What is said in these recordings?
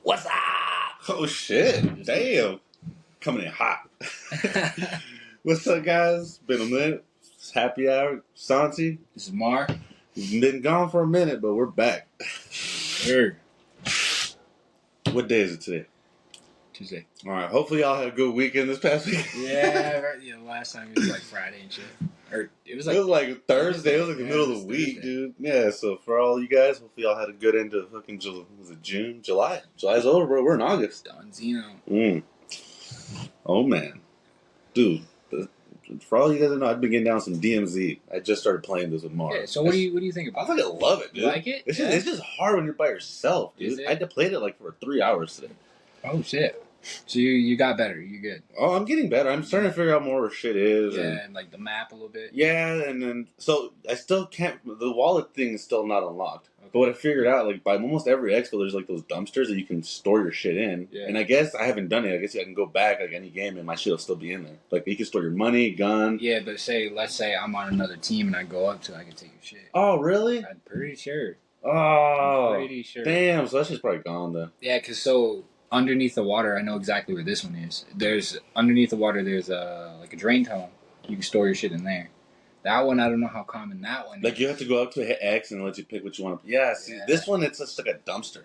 What's up? Oh shit! Damn, coming in hot. What's up, guys? Been a minute. It's happy hour. Santi. This is Mar. We've been gone for a minute, but we're back. Sure. What day is it today? Tuesday. All right. Hopefully, y'all had a good weekend this past week. Yeah, last time it was like Friday and shit. Or it was like Thursday. It was like the middle of the week, Thursday. dude. Yeah. So for all you guys, hopefully y'all had a good end of fucking was it June, July? July's over, bro. We're in August. Donzino. Oh man, dude. For all you guys that know, I've been getting down some DMZ. I just started playing this with Mar. Yeah, so what do you think about it? I fucking love it, dude. You like it? It's just hard when you're by yourself, dude. Is it? I had to play it like for 3 hours today. Oh shit. So you got better. You good. Oh, I'm getting better. I'm starting to figure out more where shit is. Yeah, and like the map a little bit. Yeah, and then so I still can't. The wallet thing is still not unlocked. Okay. But what I figured out, like by almost every expo, there's like those dumpsters that you can store your shit in. Yeah. And I guess I haven't done it. I guess I can go back like any game and my shit will still be in there. Like you can store your money, gun. Yeah, but let's say I'm on another team and I go up to it, I can take your shit. Oh, really? I'm pretty sure. Oh, I'm pretty sure. Damn. So that's just probably gone then. Yeah, because underneath the water, I know exactly where this one is. There's underneath the water. There's like a drain tunnel. You can store your shit in there. That one, I don't know how common that one is. Like you have to go up to hit X and let you pick what you want to. Yeah, see, this one it's just like a dumpster.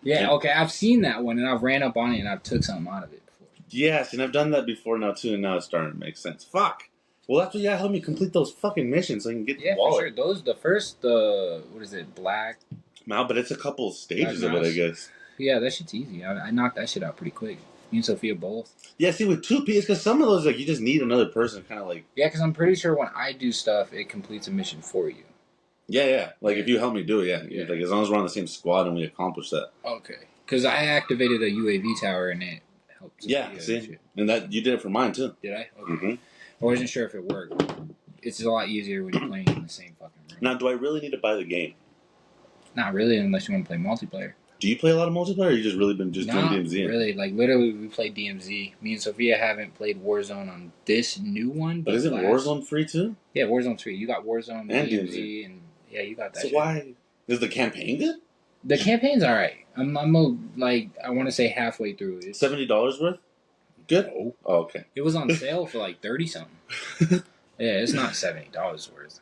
Yeah, okay, I've seen that one and I've ran up on it and I've took something out of it before. Yes, and I've done that before now too, and now it's starting to make sense. Fuck. Well, that's what you gotta help me complete those fucking missions so I can get the wallet. For sure. Those what is it, black? No, but it's a couple of stages of it, I guess. Yeah, that shit's easy. I knocked that shit out pretty quick. Me and Sophia both. Yeah, see, with 2 P, because some of those, like, you just need another person kind of like... Yeah, because I'm pretty sure when I do stuff, it completes a mission for you. Yeah. Like, if you help me do it, yeah. Like, as long as we're on the same squad and we accomplish that. Okay. Because I activated a UAV tower and it helped. Yeah, see? And that you did it for mine, too. Did I? Okay. Mm-hmm. I wasn't sure if it worked. It's a lot easier when you're playing in the same fucking room. Now, do I really need to buy the game? Not really, unless you want to play multiplayer. Do you play a lot of multiplayer, or you just really been doing DMZ? Really. Like, literally, we played DMZ. Me and Sophia haven't played Warzone on this new one. But isn't Warzone free, too? Yeah, Warzone's free. You got Warzone, and DMZ, and yeah, you got that. So why... Is the campaign good? The campaign's alright. I want to say halfway through it. $70 worth? Good? Oh, okay. It was on sale for like 30-something. Yeah, it's not $70 worth.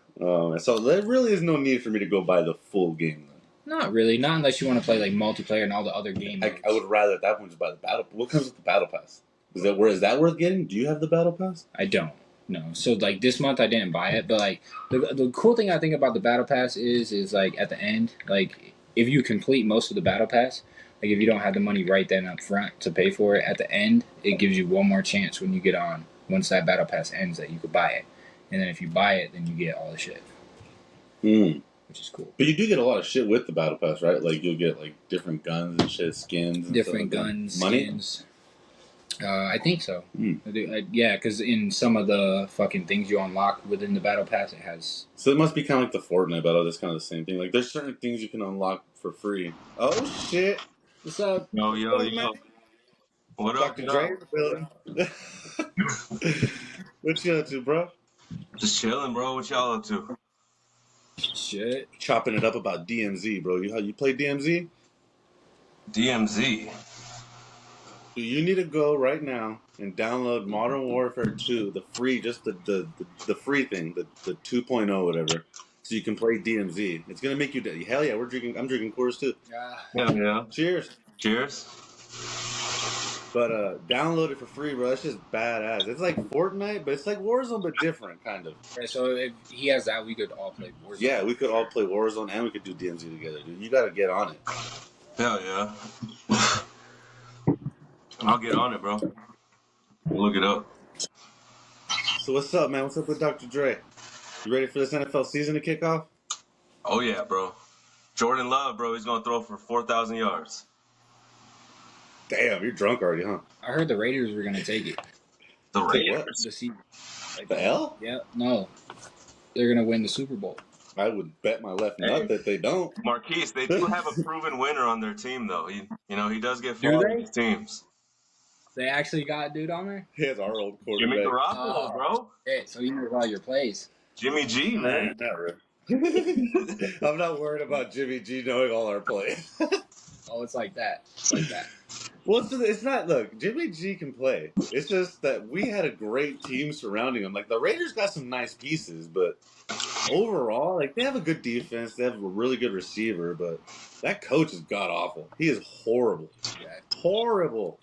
So there really is no need for me to go buy the full game, then. Not really. Not unless you want to play like multiplayer and all the other games. I would rather at that point just buy the battle. What comes with the battle pass? Is that worth getting? Do you have the battle pass? I don't. No. So like this month I didn't buy it, but like the cool thing I think about the battle pass is like at the end, like if you complete most of the battle pass, like if you don't have the money right then up front to pay for it, at the end it gives you one more chance when you get on. Once that battle pass ends, that you could buy it, and then if you buy it, then you get all the shit. Which is cool. But you do get a lot of shit with the battle pass, right? Like you'll get like different guns and shit, skins, and different stuff like guns, money. Skins. I think so. Yeah, because in some of the fucking things you unlock within the battle pass, it has. So it must be kind of like the Fortnite battle. That's kind of the same thing. Like there's certain things you can unlock for free. Oh shit! What's up? Yo. What up, Dr. Dre in the building. What you up to, bro? Just chilling, bro. What y'all up to? Shit. Chopping it up about DMZ, bro. You play DMZ? DMZ. You need to go right now and download Modern Warfare 2, the free, just the free thing, the 2.0 whatever, so you can play DMZ. It's gonna make you hell yeah. I'm drinking Coors too. Hell yeah. Cheers. But download it for free, bro. That's just badass. It's like Fortnite, but it's like Warzone, but different, kind of. Okay, so if he has that, we could all play Warzone. Yeah, we could all play Warzone and we could do DMZ together, dude. You gotta get on it. Hell yeah. I'll get on it, bro. We'll look it up. So what's up, man? What's up with Dr. Dre? You ready for this NFL season to kick off? Oh yeah, bro. Jordan Love, bro. He's gonna throw for 4,000 yards. Damn, you're drunk already, huh? I heard the Raiders were gonna take it. The Raiders? The season. Like, The L? Yeah, no. They're gonna win the Super Bowl. I would bet my left nut that they don't. Marquise, they do have a proven winner on their team, though. He does get far with his teams. They actually got a dude on there? He has our old quarterback. Jimmy Garoppolo, bro. Hey, so you know all your plays. Jimmy G, man. Not really. I'm not worried about Jimmy G knowing all our plays. Oh, it's like that. It's like that. Well, it's not. Look, Jimmy G can play. It's just that we had a great team surrounding him. Like the Raiders got some nice pieces, but overall, like they have a good defense. They have a really good receiver, but that coach is god awful. He is horrible, Yeah. horrible.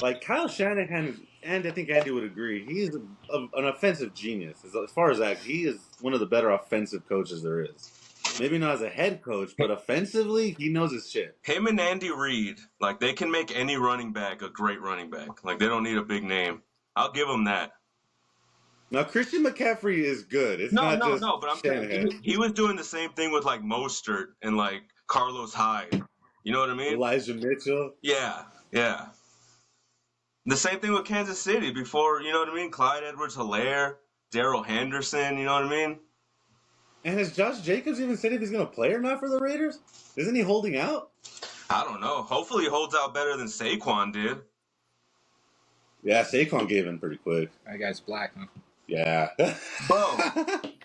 Like Kyle Shanahan, and I think Andy would agree, he is an offensive genius. As far as that, he is one of the better offensive coaches there is. Maybe not as a head coach, but offensively, he knows his shit. Him and Andy Reid, like they can make any running back a great running back. Like they don't need a big name. I'll give them that. Now Christian McCaffrey is good. It's not just No. But I'm saying Shanahan. he was doing the same thing with like Mostert and like Carlos Hyde. You know what I mean? Elijah Mitchell. Yeah. The same thing with Kansas City before. You know what I mean? Clyde Edwards-Helaire, Darrell Henderson. You know what I mean? And has Josh Jacobs even said if he's going to play or not for the Raiders? Isn't he holding out? I don't know. Hopefully, he holds out better than Saquon did. Yeah, Saquon gave in pretty quick. That guy's black, huh? Yeah.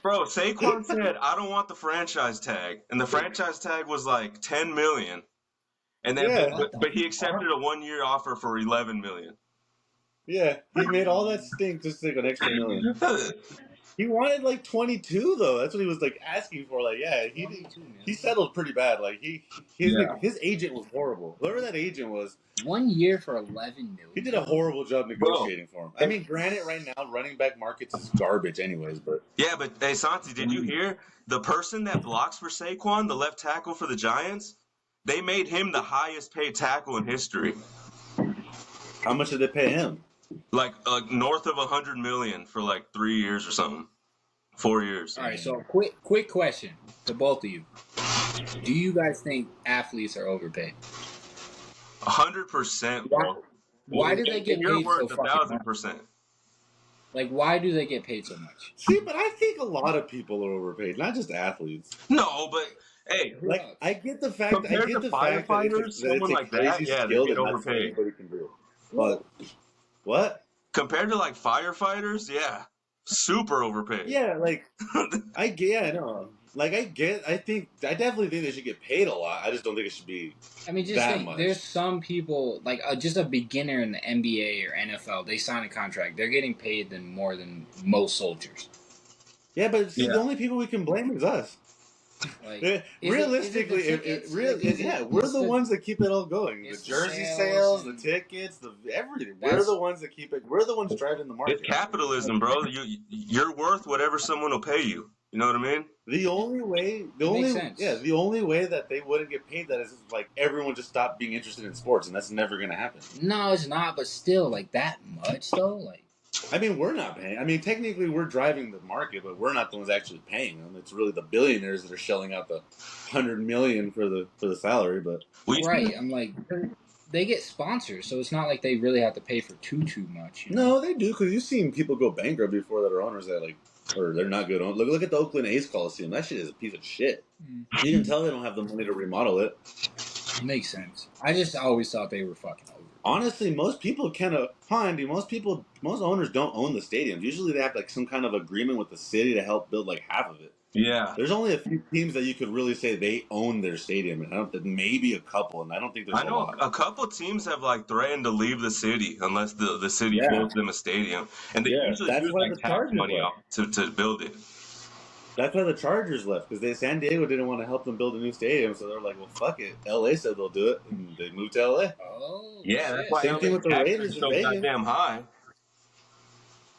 Bro, Saquon said, "I don't want the franchise tag," and the franchise tag was like $10 million, and then Yeah. but he accepted a 1-year offer for $11 million. Yeah, he made all that stink just to take an extra million. He wanted like 22 though. That's what he was like asking for. Like, yeah, he settled pretty bad. Like his agent was horrible. Whoever that agent was, 1 year for $11 million. he did a horrible job negotiating for him. I mean, granted, right now running back markets is garbage, anyways. But Yeah, but hey, Santi, did you hear the person that blocks for Saquon, the left tackle for the Giants? They made him the highest paid tackle in history. how much did they pay him? Like north of $100 million for like 3 years or something, 4 years. All right, so quick question to both of you. Do you guys think athletes are overpaid? 100%, bro. Why do they get You're paid so worth fucking much? 1,000%. Like, why do they get paid so much? See, but I think a lot of people are overpaid, not just athletes. No, but hey, Like, I get the fact. compared to firefighters, someone a like crazy that, yeah, they skill get that not overpaid. anybody can do. But what? Compared to like firefighters, yeah, super overpaid. Yeah, like I get. I know. Like I definitely think they should get paid a lot. I just don't think it should be. I mean, just that think, much. there's some people, like just a beginner in the NBA or NFL, they sign a contract, they're getting paid more than most soldiers. Yeah, but see, Yeah. the only people we can blame is us. Like, Realistically, we're the ones that keep it all going. The It's the jersey sales sales, the and- tickets, the everything. We're the ones that keep it. We're the ones driving the market. It's capitalism, bro. You're worth whatever someone will pay you. You know what I mean? The only way, sense. the only way that they wouldn't get paid that is if, like everyone just stopped being interested in sports, and that's never going to happen. No, it's not, but still, like, that much, though? Like, I mean, we're not paying. I mean, technically, we're driving the market, but we're not the ones actually paying them. It's really the billionaires that are shelling out the $100 million for the salary. But right, I'm like, they get sponsors, so it's not like they really have to pay for too much. You know? no, they do, because you've seen people go bankrupt before that are owners that like, or they're not good. Look at the Oakland A's Coliseum. That shit is a piece of shit. You can tell they don't have the money to remodel it. Makes sense. I just always thought they were fucking over. Honestly, most people kind of, Andy, most owners don't own the stadiums. Usually they have like some kind of agreement with the city to help build like half of it. Yeah. There's only a few teams that you could really say they own their stadium, and I don't think maybe a couple, and I don't think there's I know a lot. a couple teams have like threatened to leave the city unless the city Yeah. builds them a stadium, and they usually that's use why like the tax Chargers money left. off to build it. That's why the Chargers left, because San Diego didn't want to help them build a new stadium, so they're like, well, fuck it. LA said they'll do it, and they moved to LA. Oh, Yeah, shit. that's why Same thing with the taxes Raiders are so in Vegas. goddamn high.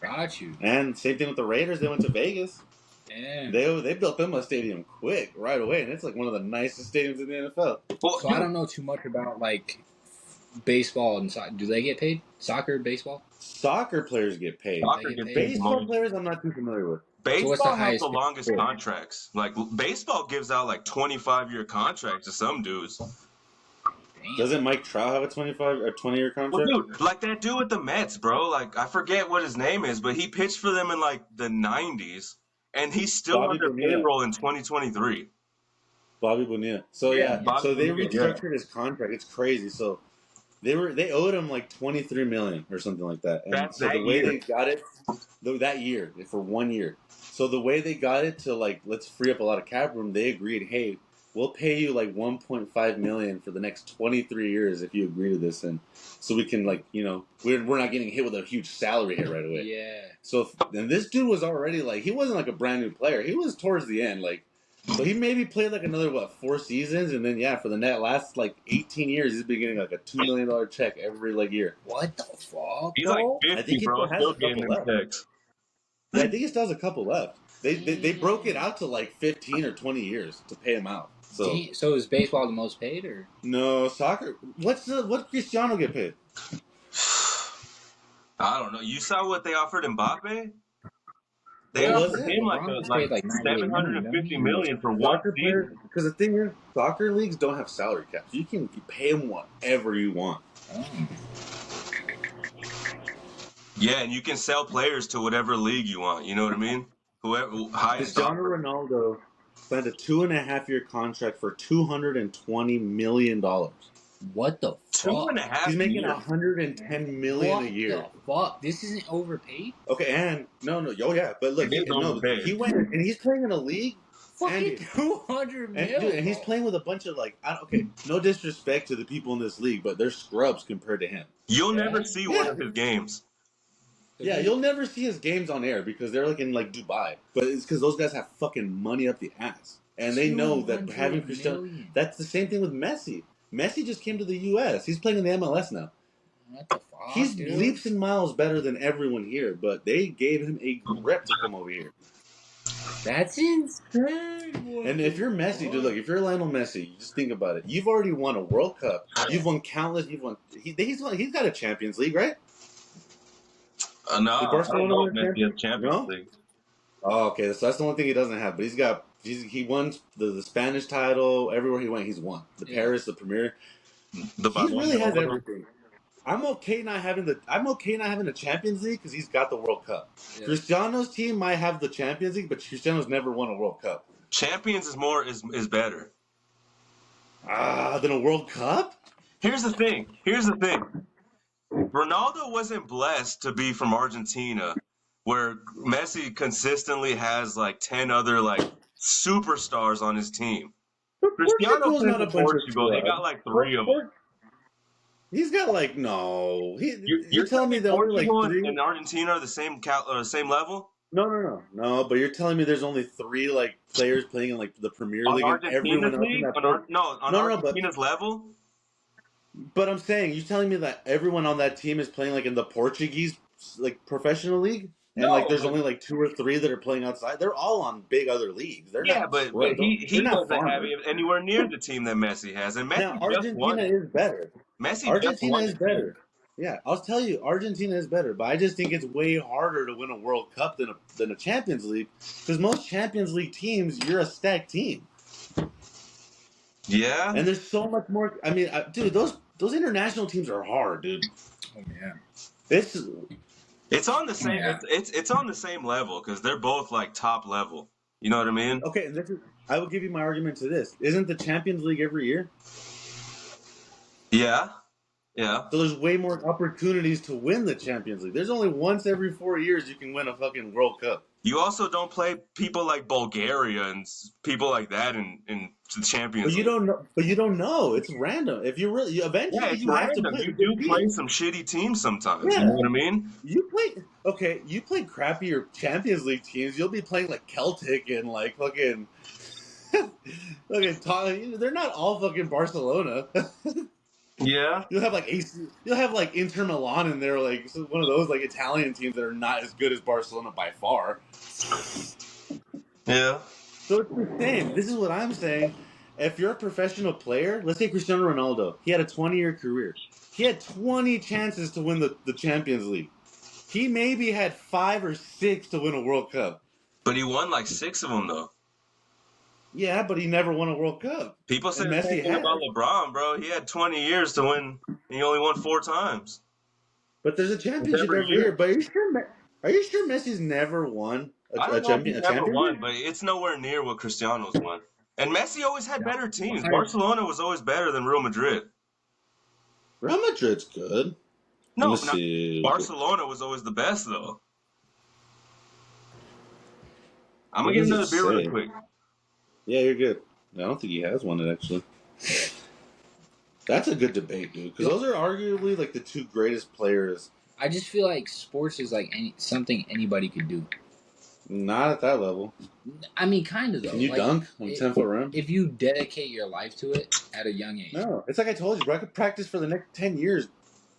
Got you. And same thing with the Raiders. They went to Vegas. Damn. They built them a stadium quick, right away, and it's like one of the nicest stadiums in the NFL. Well, So I don't know too much about, like, baseball and soccer. Do they get paid? Soccer, baseball? Soccer players get paid. Soccer They get gets paid. paid Baseball most. players, I'm not too familiar with. So what's the Baseball has highest the paid longest player? contracts. Like baseball gives out like 25-year contracts to some dudes. Damn. Doesn't Mike Trout have a 20-year Well, contract? dude, like that dude with the Mets, bro. Like I forget what his name is, but he pitched for them in like the '90s, and he's still Bobby under Bonilla. payroll in 2023. Bobby Bonilla. So Yeah, yeah, Bobby so they Bonilla, restructured his contract. It's crazy. So they owed him like $23 million or something like that. And That- so that the way year. they got it that year for 1 year. So the way they got it to like let's free up a lot of cap room, they agreed, hey, we'll pay you like 1.5 million for the next 23 years if you agree to this, and so we can like we're not getting hit with a huge salary hit right away. Yeah. So and this dude was already like he wasn't like a brand new player. He was towards the end like. So he maybe played like another 4 seasons, and then for the last like 18 years, he's been getting like a $2 million check every like year. What the fuck? He's like I 50, think he bro. still has Still a getting couple them left. checks. Yeah, I think he still has a couple left. They broke it out to like 15 or 20 years to pay him out. So is baseball the most paid, or No soccer. What Cristiano get paid? I don't know. You saw what they offered Mbappe? They What was offered it? him LeBron gets paid like 98 million, don't 750 he? million for one Soccer season. players, because the thing is, soccer leagues don't have salary caps. You can pay them whatever you want. Oh. Yeah, and you can sell players to whatever league you want. You know what I mean? Whoever highest Cristiano offer. Ronaldo signed a 2.5-year contract for $220 million. What the fuck? 2.5 He's making years. $110 million What a year. the fuck? This isn't overpaid? Okay, and oh yeah, but look, It is overpaid. he went and he's playing in a league. Fucking 200 million. And he's playing with a bunch of like, no disrespect to the people in this league, but they're scrubs compared to him. You'll Yeah. never see one of his games. Yeah, you'll never see his games on air because they're like in like Dubai. But it's because those guys have fucking money up the ass, and they know that having Cristiano. million. That's the same thing with Messi. Messi just came to the U.S. He's playing in the MLS now. What the fuck? He's dude? leaps and miles better than everyone here, but they gave him a grip to come over here. That's insane. And if you're Messi, dude, look, if you're Lionel Messi, you just think about it. You've already won a World Cup. You've won countless. He's got a Champions League, right? No, I Barcelona don't know win if Messi has Champions No? League. Oh, okay. So that's the only thing he doesn't have. But he won the Spanish title everywhere he went. He's won the Paris, the Premier. The He really has Barcelona. everything. I'm okay not having the Champions League because he's got the World Cup. Yeah. Cristiano's team might have the Champions League, but Cristiano's never won a World Cup. Champions is better. Than a World Cup? Here's the thing. Ronaldo wasn't blessed to be from Argentina, where Messi consistently has like 10 other like superstars on his team. Cristiano Portugal's plays not a for bunch of Portugal. They scrubs. got like 3 of them. He's got like no. You're telling me there only like Portugal 3? and Argentina are the same level? No. But you're telling me there's only 3 like players playing in like the Premier On League and Argentina's everyone else in league? that. Argentina's level? But I'm saying, you telling me that everyone on that team is playing like in the Portuguese like professional league, and No, like there's but- only like 2 or 3 that are playing outside. They're all on big other leagues. They're Yeah, not but scrubs. he They're not doesn't have farmers. anywhere near the team that Messi has. And Messi Now just won Argentina it. is better. Messi just Argentina won is it. better. Yeah, I'll tell you, Argentina is better, but I just think it's way harder to win a World Cup than a Champions League, because most Champions League teams, you're a stacked team, Yeah. and there's so much more. I mean, dude, those international teams are hard, dude. Oh, yeah. It's on the same. Yeah. It's on the same level because they're both like top level. You know what I mean? Okay, and I will give you my argument to this. Isn't the Champions League every year? Yeah. So there's way more opportunities to win the Champions League. There's only once every 4 years you can win a fucking World Cup. You also don't play people like Bulgaria and people like that in the Champions But you League. don't know. But you don't know. It's random. If you really, eventually, Yeah, it's you have to random. play. You the good do play teams. some shitty teams sometimes. Yeah. You know what I mean? You play crappier Champions League teams. You'll be playing like Celtic and like fucking, they're not all fucking Barcelona. Yeah. You'll have like Inter Milan in there, like one of those like Italian teams that are not as good as Barcelona by far. Yeah. So it's the same. This is what I'm saying. If you're a professional player, let's say Cristiano Ronaldo, he had a 20-year career. He had 20 chances to win the Champions League. He maybe had 5 or 6 to win a World Cup. But he won like 6 of them though. Yeah, but he never won a World Cup. People say And the same Messi thing had. about LeBron, bro. He had 20 years to win. And he only won 4 times. But there's a championship Every every year. year. But are you sure Messi's never won I a don't know if he's championship? never won, but it's nowhere near what Cristiano's won. And Messi always had better teams. Why? Barcelona was always better than Real Madrid. Real Madrid's good. No, Let me see. Barcelona was always the best, though. I'm What going to get does another it beer say? really quick. Yeah, you're good. I don't think he has won it actually. That's a good debate, dude. Because those are arguably like the two greatest players. I just feel like sports is like something anybody could do. Not at that level. I mean, kind of though. Can you like, dunk on 10-foot rim? If you dedicate your life to it at a young age. No, it's like I told you, bro. I could practice for the next 10 years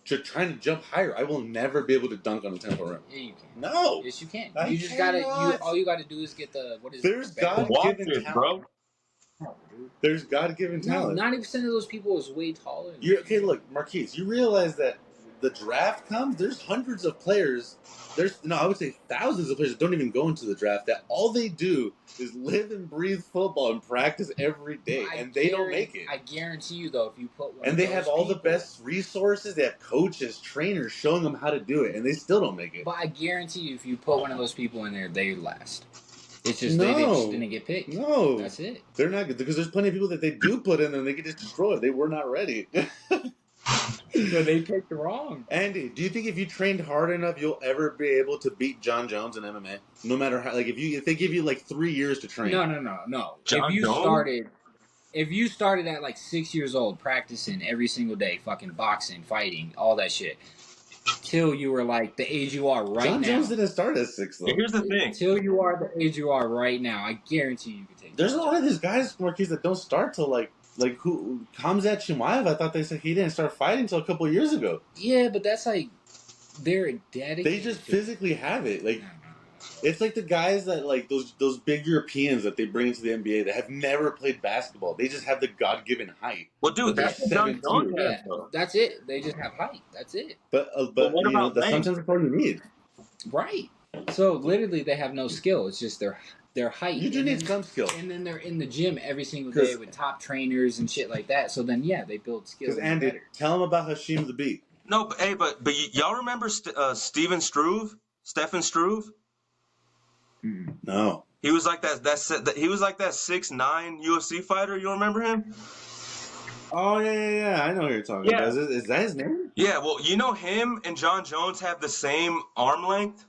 trying to jump higher. I will never be able to dunk on a 10-foot rim. Yeah, you can. No. Yes, you can. I You just cannot. gotta. All you gotta do is get the what is There's it? God-given it, talent, bro. No, dude. There's God-given talent. No, 90% of those people is way taller. Than You okay? Look, Marquise. You realize that the draft comes. There's hundreds of players. I would say thousands of players that don't even go into the draft. That all they do is live and breathe football and practice every day, and they don't make it. I guarantee you, though, if you put one and they have all the best resources. They have coaches, trainers showing them how to do it, and they still don't make it. But I guarantee you, if you put one of those people in there, they last. It's just they just didn't get picked. No, that's it. They're not good because there's plenty of people that they do put in and they get just destroyed. They were not ready. So they picked wrong. Andy, do you think if you trained hard enough, you'll ever be able to beat John Jones in MMA? No matter how, like if they give you like 3 years to train. No. John If you started at like 6 years old practicing every single day, fucking boxing, fighting, all that shit, till you were like the age you are right now. John Jones didn't start at 6 though. Here's the thing. Till you are the age you are right now, I guarantee you could take. There's a lot of these guys, Marquise, that don't start till like who Khamzat Chimaev. I thought they said he didn't start fighting until a couple of years ago. Yeah, but that's like they're dedicated. They just physically have it. Like it's like the guys that like those big Europeans that they bring into the NBA that have never played basketball. They just have the God-given height. Well, dude, that's what John Jones has, though. That's it. They just have height. That's it. But what you know, about that's length? sometimes all you need. Right. So literally, they have no skill. It's just their height. You do need some skill. And then they're in the gym every single day with top trainers and shit like that. So then, yeah, they build skills. Because Andy, tell them about Hashim the Beat. No, but hey, but y'all remember Stephen Struve? No. He was like that. He was like that 6'9" UFC fighter. You remember him? Oh yeah. I know who you're talking about. Is that his name? Yeah. Well, you know him and John Jones have the same arm length.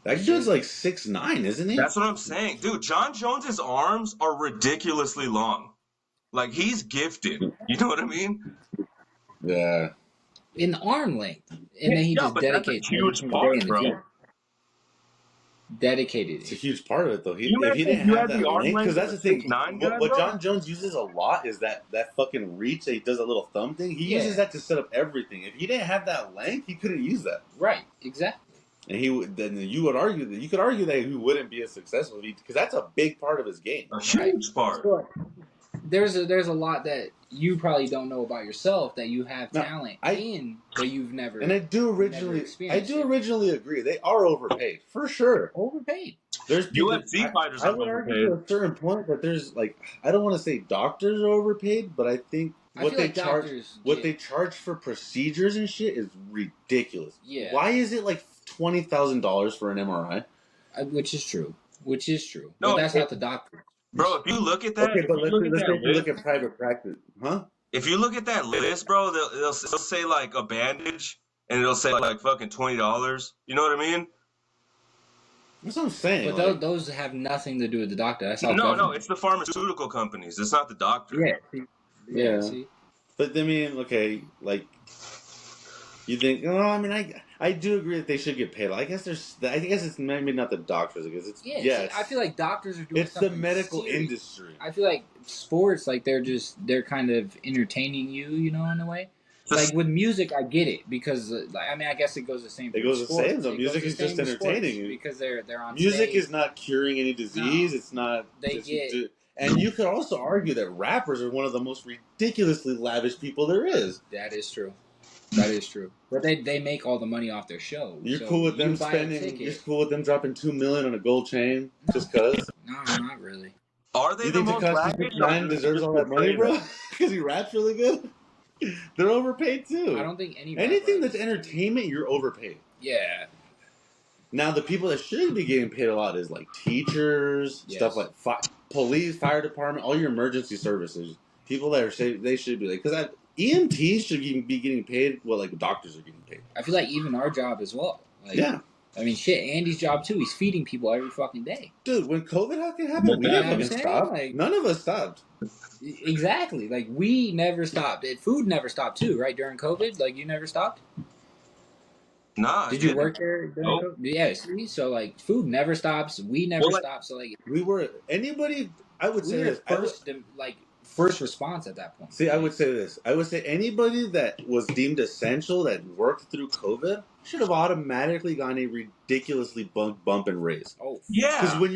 That dude's like 6'9", isn't he? That's what I'm saying, dude. John Jones's arms are ridiculously long. Like he's gifted. You know what I mean? Yeah. In arm length, and then he just dedicates. Huge part, bro. Dedicated. It's a huge part of it, though. If he imagine didn't if you have had that the arm length, because length that's the of a thing. 6'9" guy, What bro? John Jones uses a lot is that fucking reach that he does, that little thumb thing. He uses that to set up everything. If he didn't have that length, he couldn't use that. Right. Exactly. And you could argue that he wouldn't be as successful because that's a big part of his game. A huge part. There's a lot that you probably don't know about yourself that you have talent but you've never. And I do originally agree. They are overpaid for sure. Overpaid. There's UFC fighters. I would argue to a certain point that there's like I don't want to say doctors are overpaid, but I think what they charge for procedures and shit is ridiculous. Yeah. Why is it like $20,000 for an MRI? Which is true. No, but that's not the doctor. Bro, if you look at that, okay, but let's look at private practice, huh? If you look at that list, bro, they'll say like a bandage, and it'll say like fucking $20. You know what I mean? That's what I'm saying. But those have nothing to do with the doctor. That's no, it's the pharmaceutical companies. It's not the doctor. Yeah. See? But I mean, okay, like you think? No, I mean, I do agree that they should get paid. I guess it's maybe not the doctors. I guess it's See, I feel like doctors are doing. It's the medical industry. I feel like sports, like they're kind of entertaining you, you know, in a way. Like with music, I get it because I mean, I guess it goes the same. It goes the same though. Music is just entertaining because they're on. Music stage. Is not curing any disease. No. It's not. And you could also argue that rappers are one of the most ridiculously lavish people there is. That is true. But they make all the money off their show. You're cool with them spending. You're cool with them dropping $2 million on a gold chain just cause? No, not really. Are they? You think Tekashi 6ix9ine deserves all that money, bro? Because he raps really good. They're overpaid too. I don't think anything that's entertainment, you're overpaid. Yeah. Now the people that should be getting paid a lot is like teachers, stuff like police, fire department, all your emergency services. People that they should be like because EMTs should be getting paid what like doctors are getting paid. I feel like even our job as well. Like, yeah. I mean, shit. Andy's job too. He's feeding people every fucking day. Dude, when COVID fucking happened, But we You know didn't what I'm fucking saying? stop. Like, None of us stopped. exactly. Like we never stopped. Food never stopped too, right? During COVID, like you never stopped. nah, I Did you didn't. work there during Nope. COVID? Yeah. See, so like food never stops. We never Well, like, stopped. So like We were anybody. I would say we were this. first response at that point. See, I Like, would say this. I would say anybody that was deemed essential that worked through COVID should have automatically gotten a ridiculously bump and raise. oh Because yeah. when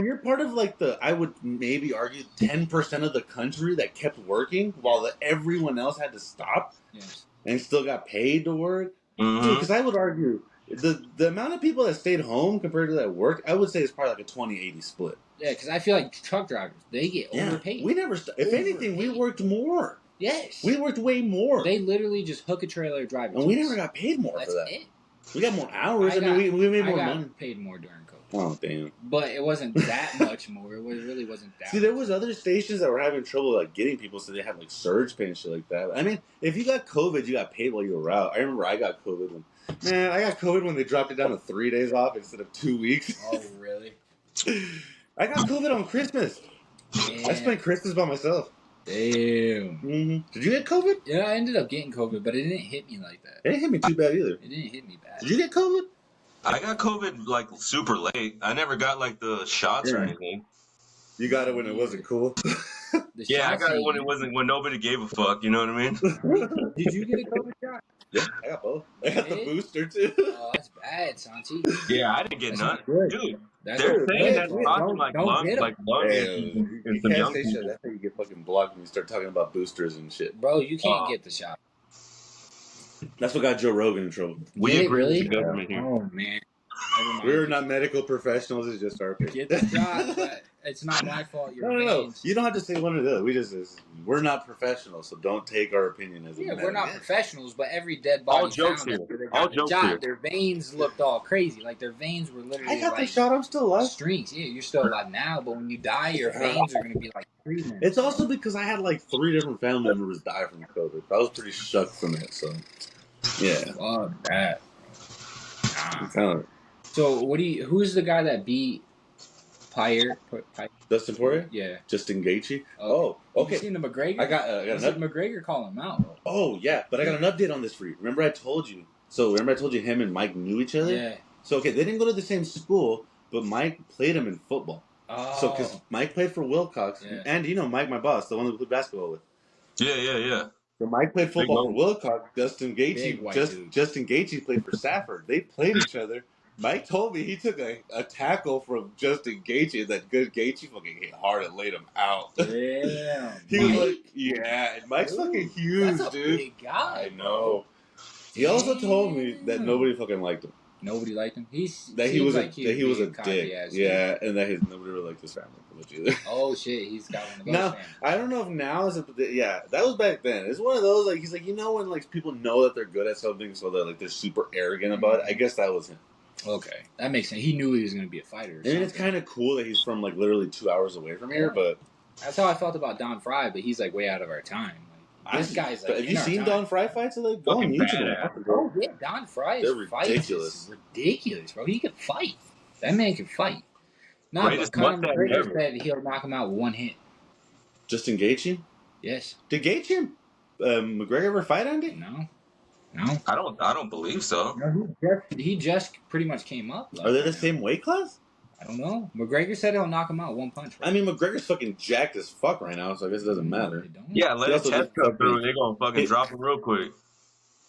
you're part of like the, I would maybe argue 10% of the country that kept working while everyone else had to stop yes. and still got paid to work. Dude, Mm-hmm. because I would argue the amount of people that stayed home compared to that worked, I would say it's probably like a 20-80 split. Yeah, because I feel like truck drivers they get overpaid. We never. If anything, we worked more. Yes. We worked way more. They literally just hook a trailer drive it. And to we us. never got paid more That's for that. it. We got more hours. I mean, we made more money. Paid more during COVID. Oh damn! But it wasn't that much more. It really wasn't that. See, there was other stations that were having trouble like getting people, so they had like surge pay and shit like that. I mean, if you got COVID, you got paid while you were out. I remember I got COVID when they dropped it down to 3 days off instead of 2 weeks. Oh really? I got COVID on Christmas. Damn. I spent Christmas by myself. Damn. Mm-hmm. Did you get COVID? Yeah, I ended up getting COVID, but it didn't hit me like that. It didn't hit me too bad either. It didn't hit me bad. Did you get COVID? I got COVID like super late. I never got like the shots or anything. You got it when it wasn't cool. Yeah, I got it when nobody gave a fuck. You know what I mean? Did you get a COVID shot? Yeah, I got both. I got the booster too. Oh, that's bad, Santi. Yeah, I didn't get That's none, not good. dude. That's They're not saying good, that's bro. causing like Don't lung get 'em. issues You in some can't young say shit. people. That's how you get fucking blocked when you start talking about boosters and shit. Bro, you can't get the shot. That's what got Joe Rogan in trouble. We Did it agree really? with the government here. Oh man. Never mind. We're not medical professionals. It's just our opinion. Get the shot, but it's not my fault. Your No. veins. You don't have to say one or the other. We're not professionals, so don't take our opinion as a Yeah, matter. we're not professionals, but every dead body All jokes found here. after they All got the jokes shot, here. their veins looked all crazy. Like their veins were literally I got the like shot. I'm still alive. strings. Yeah, you're still alive now, but when you die, your veins are gonna be like freezing. It's also because I had like 3 different family members die from COVID. I was pretty shocked from it. So, yeah. Fuck that. Nah. Kind of. So who's the guy that beat Pyre? Dustin Poirier? Yeah. Justin Gaethje? Oh, okay. You seen the McGregor? I got McGregor calling him out. Oh yeah, but I got an update on this for you. Remember I told you him and Mike knew each other? Yeah. So okay, they didn't go to the same school, but Mike played him in football. Oh. So because Mike played for Wilcox, Yeah. and you know Mike, my boss, the one that we played basketball with. Yeah. So Mike played football Big for Wilcox. Justin Big white dude. Gaethje played for Safford. They played each other. Mike told me he took a tackle from Justin Gaethje. That good Gaethje fucking hit hard and laid him out. Damn. He was like, yeah, and Mike's fucking huge, That's a dude. big guy. I know. He also told me that nobody fucking liked him. Nobody liked him. He was a dick. dick. Yeah, and that nobody really liked his family much either. Oh shit, he's got one of those. Now fans. I don't know if now is that was back then. It's one of those like he's like when like people know that they're good at something, so they're super arrogant about it. I guess that was him. Okay, that makes sense. He knew he was going to be a fighter. I mean, it's kind of cool that he's from like literally 2 hours away from here, but that's how I felt about Don Fry. But he's like way out of our time. Like, this guy's like. Have you seen Don Fry fights? Like, go on YouTube. Oh yeah, Don Fry's fights is ridiculous, bro. He can fight. That man can fight. No, but Conor McGregor said he'll knock him out with one hit. Justin Gaethje? Yes. Did Gaethje and McGregor ever fight, Andy? No. I don't believe so. No, he just pretty much came up. Are they the same weight class? I don't know. McGregor said he'll knock him out one punch. Right? I mean, McGregor's fucking jacked as fuck right now, so I guess it doesn't matter. Yeah, let his test come through. They're gonna fucking drop him real quick.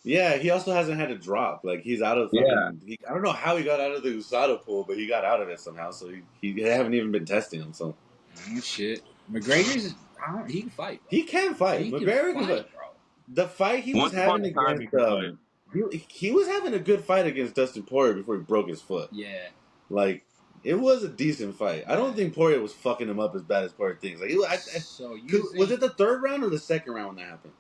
Yeah, he also hasn't had a drop. Like he's out of. I don't know how he got out of the USADA pool, but he got out of it somehow. So he haven't even been testing him. So. Oh, shit. McGregor's. He can fight. Bro. He can fight. McGregor can fight. Bro. The fight he was having against. He was having a good fight against Dustin Poirier before he broke his foot. Yeah. Like, it was a decent fight. I don't think Poirier was fucking him up as bad as Poirier thinks. Like, was it the third round or the second round when that happened?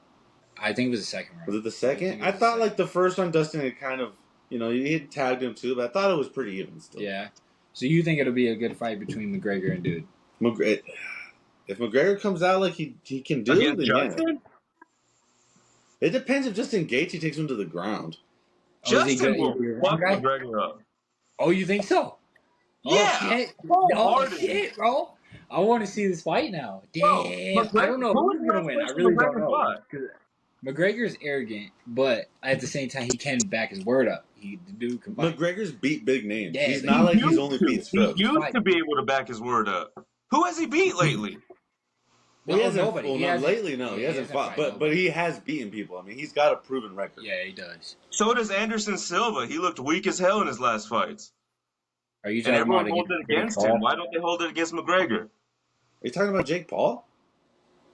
I think it was the second round. Was it the second? I thought, like, the first one, Dustin had kind of, he had tagged him too, but I thought it was pretty even still. Yeah. So you think it'll be a good fight between McGregor and Dude? If McGregor comes out like he can do, then yeah. It depends if Justin Gaethje takes him to the ground. Justin will fuck McGregor up. Oh, you think so? Oh Yeah, shit! Oh wholeheartedly. shit, bro! I want to see this fight now. Bro, Damn, I don't McGregor, know who was who's the gonna last win. I person really don't McGregor know. fought? 'Cause McGregor's arrogant, but at the same time, he can back his word up. The dude can fight. McGregor's beat big names. Yeah, He's but not like he's Used only beat to. He scrubs. used fight. to be able to back his word up. Who has he beat lately? Well, he No, hasn't. nobody. Well, He no, hasn't. lately, no, Yeah, he hasn't fought. fight But nobody. he has beaten people. I mean, he's got a proven record. Yeah, he does. So does Anderson Silva. He looked weak as hell in his last fights. Are you And talking about everyone holds it Jake against him. Paul? Why don't they hold it against McGregor? Are you talking about Jake Paul?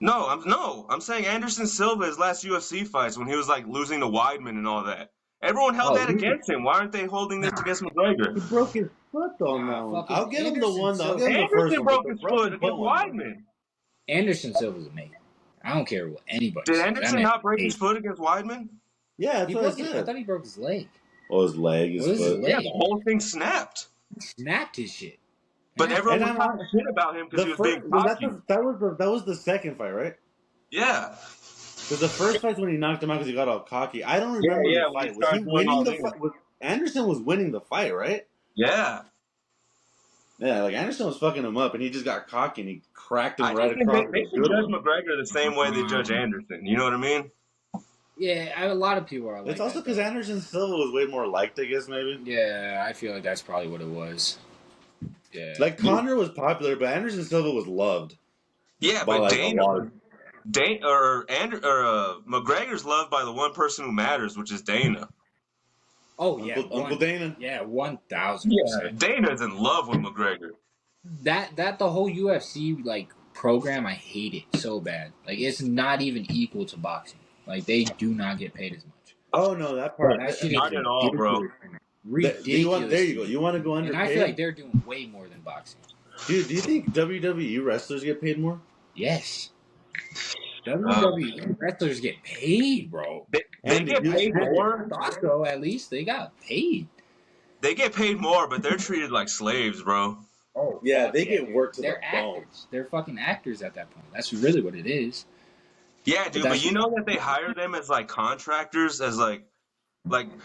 No, I'm saying Anderson Silva, his last UFC fights when he was like losing to Weidman and all that. Everyone held that Oh, against him. Why aren't they holding this against McGregor? he broke his foot on that Nah, one. fucking I'll give him the Anderson one. Though. I'll Silva. give him the first Anderson one. But broke the his broken foot foot against one. Weidman. Anderson Silva's amazing. I don't care what anybody Did says. That Anderson man's not break his amazing. foot against Weidman? Yeah, that's He what I broke it. I said. thought he broke his leg. Oh, his leg, his What was his foot. Yeah, leg? the whole thing snapped. He snapped his shit. But everyone And was I'm talking shit about him because the he was being first. Was cocky. that was the second fight, right? Yeah. Because the first fight's when he knocked him out because he got all cocky. I don't remember the When he fight. Was he started doing all winning the this. fight? Anderson was winning the fight, right? Yeah. Yeah, like Anderson was fucking him up, and he just got cocky and he cracked him I right just think across they the should good judge one. McGregor the same way they judge Anderson. You know what I mean? Yeah, a lot of people are like It's also that, because though. Anderson Silva was way more liked, I guess, maybe. Yeah, I feel like that's probably what it was. Yeah. Like Connor was popular, but Anderson Silva was loved Yeah, by but like a lot of. McGregor's loved by the one person who matters, which is Dana. Oh yeah, Uncle Dana. Yeah, Yeah, 1000%. Dana's in love with McGregor. That the whole UFC like program, I hate it so bad. Like it's not even equal to boxing. Like they do not get paid as much. Oh no, that part. That shit Not is at all, bro. ridiculous. There you go. You want to go And underpaid? I feel like they're doing way more than boxing. Dude, do you think WWE wrestlers get paid more? Yes. WWE wrestlers get paid, bro. They get paid more. Costco, at least they got paid. They get paid more, but they're treated like slaves, bro. Oh Yeah, fuck they get worked to They're the bone. actors. They're fucking actors at that point. That's really what it is. Yeah, dude, but that's- you know that they hire them as like contractors, as like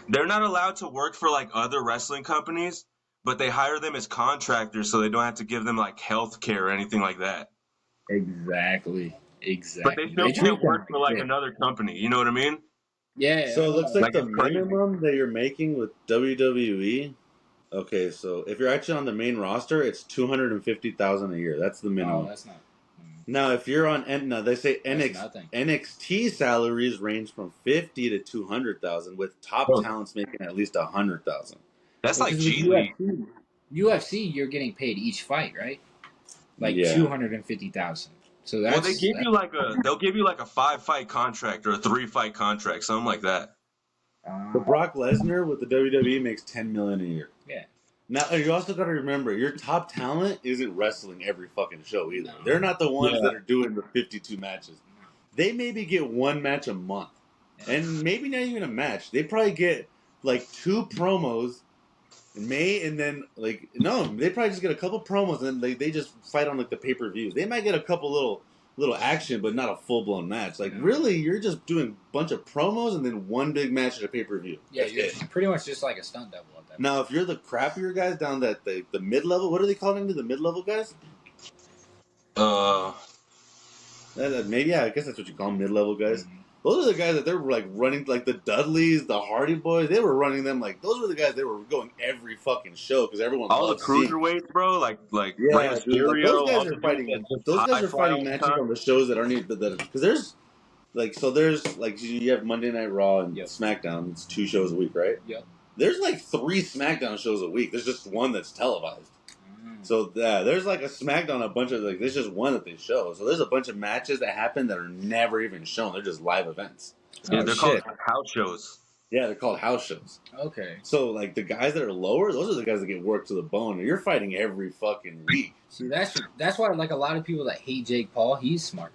they're not allowed to work for like other wrestling companies, but they hire them as contractors so they don't have to give them like health care or anything like that. Exactly. But they still can't work for like another company. You know what I mean? Yeah. So it looks like the it's crazy. minimum that you're making with WWE. Okay, so if you're actually on the main roster, it's $250,000 a year. That's the minimum. Oh, that's not. Now, if you're on, now they say That's nothing. NXT salaries range from 50 to 200,000, with top talents making at least 100,000. That's like G League. UFC, you're getting paid each fight, right? Like 250,000. So that's Well, they'll give you like a 5-fight contract or a 3-fight contract, something like that. But Brock Lesnar with the WWE makes $10 million a year. Yeah. Now you also got to remember, your top talent isn't wrestling every fucking show either. No. They're not the ones that are doing the 52 matches. They maybe get one match a month, and maybe not even a match. They probably get like 2 promos in May, and then they probably just get a couple promos, and then they just fight on like the pay-per-views. They might get a couple little action, but not a full-blown match. Like really, you're just doing a bunch of promos and then one big match at a pay-per-view. Yeah, you're pretty much just like a stunt double at that. Now, if you're the crappier guys down that the mid-level, what are they calling the mid-level guys? Maybe, I guess that's what you call them, mid-level guys. Mm-hmm. Those are the guys that they're like running, like the Dudleys, the Hardy Boys. They were running them like those were the guys that were going every fucking show because everyone all the loves seeing. cruiserweights, bro. Like yeah, dude, like, those guys all the are fighting. dudes that just Those guys are high-fly all fighting the matches time. on the shows that aren't even because there's like you have Monday Night Raw and SmackDown. It's 2 shows a week, right? Yep. There's like 3 SmackDown shows a week. There's just one that's televised. So there's like a SmackDown, a bunch of there's just one that they show. So there's a bunch of matches that happen that are never even shown. They're just live events. Yeah, they're called house shows. Yeah, they're called house shows. Okay. So like the guys that are lower, those are the guys that get worked to the bone. You're fighting every fucking week. See, that's why like a lot of people that hate Jake Paul, he's smart.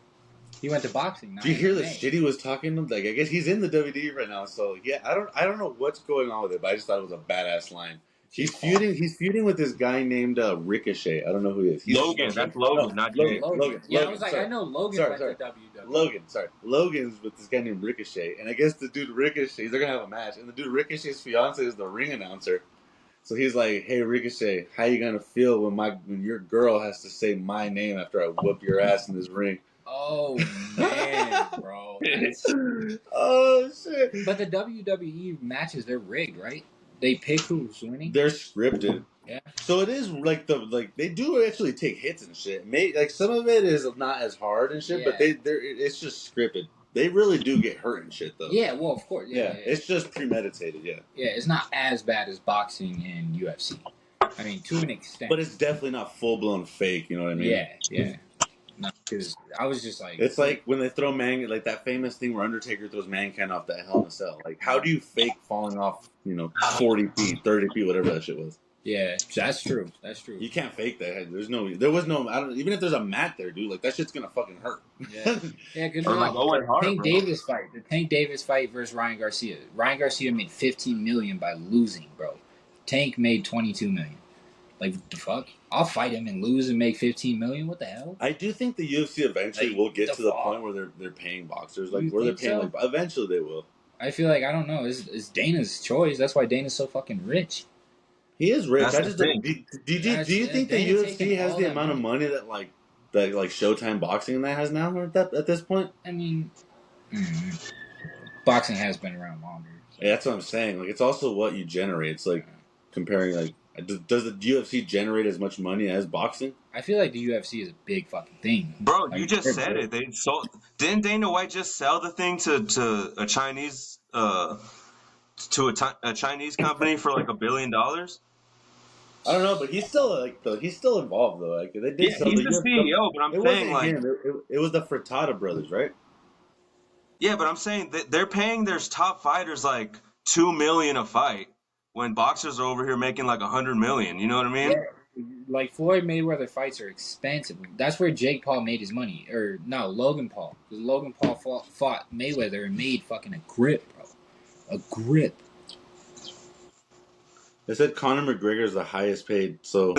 He went to boxing. Do you hear the shit he was talking? Like I guess he's in the WWE right now. So yeah, I don't know what's going on with it, but I just thought it was a badass line. He's feuding with this guy named Ricochet. I don't know who he is. Logan, that's Logan, not Jake. Logan. Yeah, I was like, I know Logan went to WWE. Logan's with this guy named Ricochet, and I guess the dude Ricochet, they're gonna have a match, and the dude Ricochet's fiance is the ring announcer. So he's like, "Hey Ricochet, how you gonna feel when your girl has to say my name after I whoop your ass in this ring?" Oh man, bro. That's... Oh shit! But the WWE matches, they're rigged, right? They pick who's winning. They're scripted. Yeah. So it is like they do actually take hits and shit. Like some of it is not as hard and shit, but it's just scripted. They really do get hurt and shit though. Yeah, well, of course. Yeah. It's just premeditated. Yeah. Yeah, it's not as bad as boxing and UFC. I mean, to an extent. But it's definitely not full blown fake. You know what I mean? Yeah. No, because I was just like, it's like when they throw like that famous thing where Undertaker throws Mankind off that Hell in a Cell. Like, how do you fake falling off? 40 feet, 30 feet, whatever that shit was. Yeah, that's true. You can't fake that. There was no. I don't. Even if there's a mat there, dude, like that shit's gonna fucking hurt. Yeah. Good or like Owen Hart, Tank Davis fight. The Tank Davis fight versus Ryan Garcia. Ryan Garcia made $15 million by losing, bro. Tank made $22 million. Like, what the fuck? I'll fight him and lose and make $15 million. What the hell? I do think the UFC eventually will get to the point where they're paying boxers, like where they're paying. So? Like, eventually they will. I feel like, I don't know. It's Dana's choice. That's why Dana's so fucking rich. He is rich. I just don't. Do you think the UFC has the amount of money that Showtime Boxing and that has now at this point? I mean, boxing has been around longer. So. Yeah, that's what I'm saying. Like, it's also what you generate. It's like comparing. Like, does the UFC generate as much money as boxing? I feel like the UFC is a big fucking thing, bro. Like, you just said it. They sold. Didn't Dana White just sell the thing to a Chinese a Chinese company for like $1 billion? I don't know, but he's still involved though. Like, they did. Yeah, he's the CEO, but I'm saying like it was the Furtado brothers, right? Yeah, but I'm saying that they're paying their top fighters like $2 million a fight when boxers are over here making like $100 million. You know what I mean? Yeah. Like Floyd Mayweather fights are expensive. That's where Jake Paul made his money, or no, Logan Paul. Because Logan Paul fought Mayweather and made fucking a grip, bro. A grip. They said Conor McGregor is the highest paid, so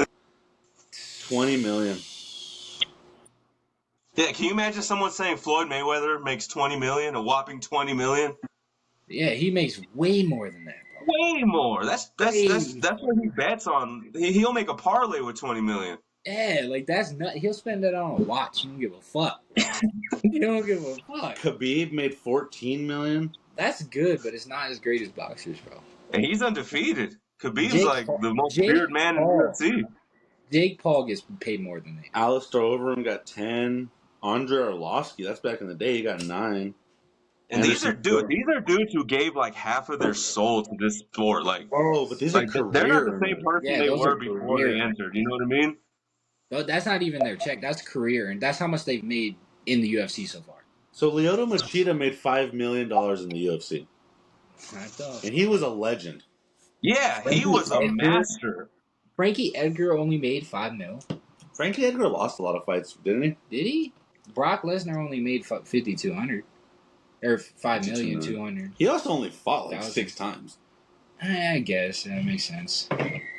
$20 million. Yeah, can you imagine someone saying Floyd Mayweather makes $20 million, a whopping $20 million? Yeah, he makes way more than that, bro. Way more. That's what he bets on. He'll make a parlay with $20 million. Yeah, like that's not. He'll spend that on a watch. He don't give a fuck. He don't give a fuck. Khabib made $14 million. That's good, but it's not as great as boxers, bro. And he's undefeated. Khabib's the most feared man in UFC. Jake Paul gets paid more than that. Alistair Overeem got 10. Andre Arlovsky, that's back in the day, he got 9. And these are dudes who gave like half of their soul to this sport. Like, but these are career. They're not the same person they were before they entered. You know what I mean? No, that's not even their check. That's career, and that's how much they've made in the UFC so far. So Lyoto Machida made $5 million in the UFC, and he was a legend. Yeah, he was a master. Frankie Edgar only made $5 million. Frankie Edgar lost a lot of fights, didn't he? Did he? Brock Lesnar only made $5,200 or $5,200,000. He also only fought like 6 times. I guess that makes sense.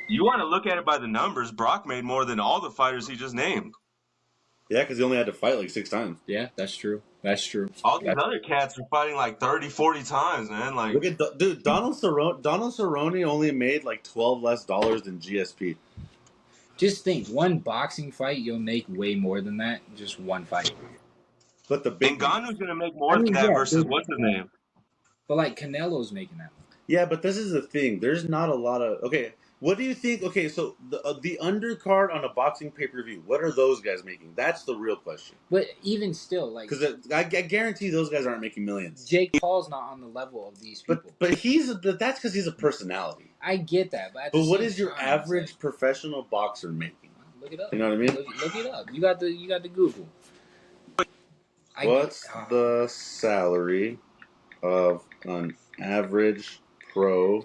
You want to look at it by the numbers. Brock made more than all the fighters he just named. Yeah, because he only had to fight like 6 times. Yeah, that's true. That's true. All these other cats are fighting like 30, 40 times, man. Like, look at Donald Cerrone only made like $12 less than GSP. Just think, one boxing fight, you'll make way more than that. Just one fight. But the big Ngannou's going to make more than that versus what's his name? But like Canelo's making that. Yeah, but this is the thing. There's not a lot of what do you think? Okay, so the undercard on a boxing pay-per-view, what are those guys making? That's the real question. But even still, like, because I guarantee those guys aren't making millions. Jake Paul's not on the level of these people. But that's because he's a personality. I get that, but what is your average professional boxer making? Look it up. You know what I mean? Look it up. You got the Google. What's the salary of an average pro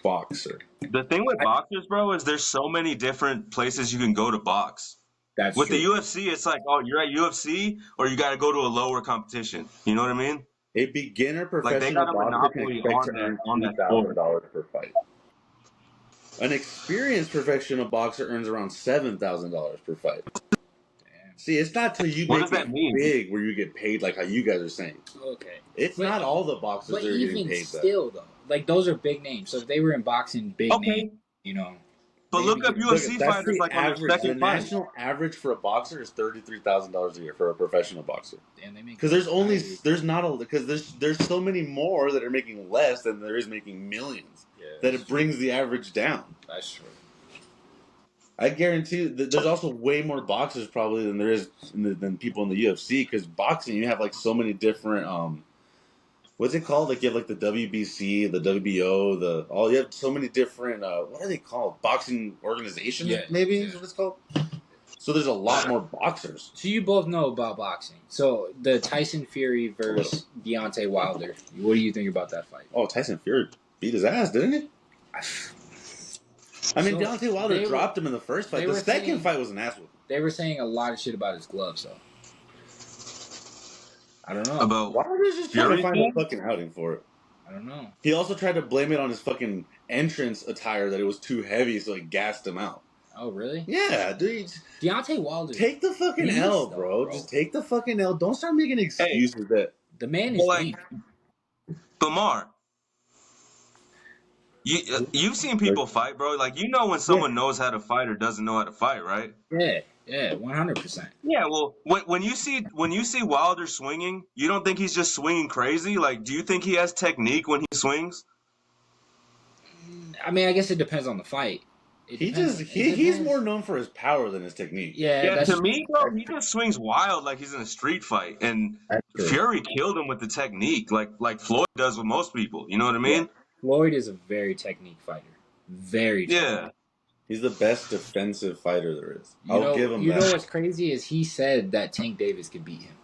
boxer? The thing with boxers, bro, is there's so many different places you can go to box. That's with true. The UFC, it's like, oh, you're at UFC or you got to go to a lower competition. You know what I mean? A beginner professional boxer can expect to earn $2,000 per fight. An experienced professional boxer earns around $7,000 per fight. Damn. See, it's not till you make it big where you get paid like how you guys are saying. Okay. It's not all the boxers that are getting paid. But even still, though, like those are big names. So if they were in boxing, big name. You know, But look maybe up give him. Look, UFC that's fighters the like on their average. The second fight. national average for a boxer is $33,000 a year for a professional boxer. And they make Because there's only I agree. there's not a because there's so many more that are making less than there is making millions. Yeah, That that's it brings the average down. That's true. I guarantee you that there's also way more boxers probably than there is than people in the UFC. Because boxing, you have like so many different what's it called? Like you have like the WBC, the WBO, you have so many different what are they called? Boxing organizations, Yeah, maybe yeah. is what it's called. So there's a lot more boxers. So you both know about boxing. So the Tyson Fury versus Deontay Wilder. What do you think about that fight? Oh, Tyson Fury beat his ass, didn't he? I mean, So Deontay Wilder dropped him in the first fight. The second fight was an ass whooping. They were saying a lot of shit about his gloves, though. I don't know. About Wilder's just trying to find a fucking outing for it. I don't know. He also tried to blame it on his fucking entrance attire that it was too heavy, so it gassed him out. Oh, really? Yeah, dude. Deontay Wilder. Take the fucking L, bro. Just take the fucking L. Don't start making excuses that the man is like Lamar. You've seen people fight, bro. Like you know when someone knows how to fight or doesn't know how to fight, right? Yeah, 100%. Yeah, well, when you see Wilder swinging, you don't think he's just swinging crazy? Like, do you think he has technique when he swings? I mean, I guess it depends on the fight. He's more known for his power than his technique. Yeah. To me, bro, he just swings wild like he's in a street fight, and Fury killed him with the technique, like Floyd does with most people. You know what I mean? Yeah. Floyd is a very technique fighter. Very. Yeah. He's the best defensive fighter there is. I'll give him that. You know what's crazy is he said that Tank Davis could beat him.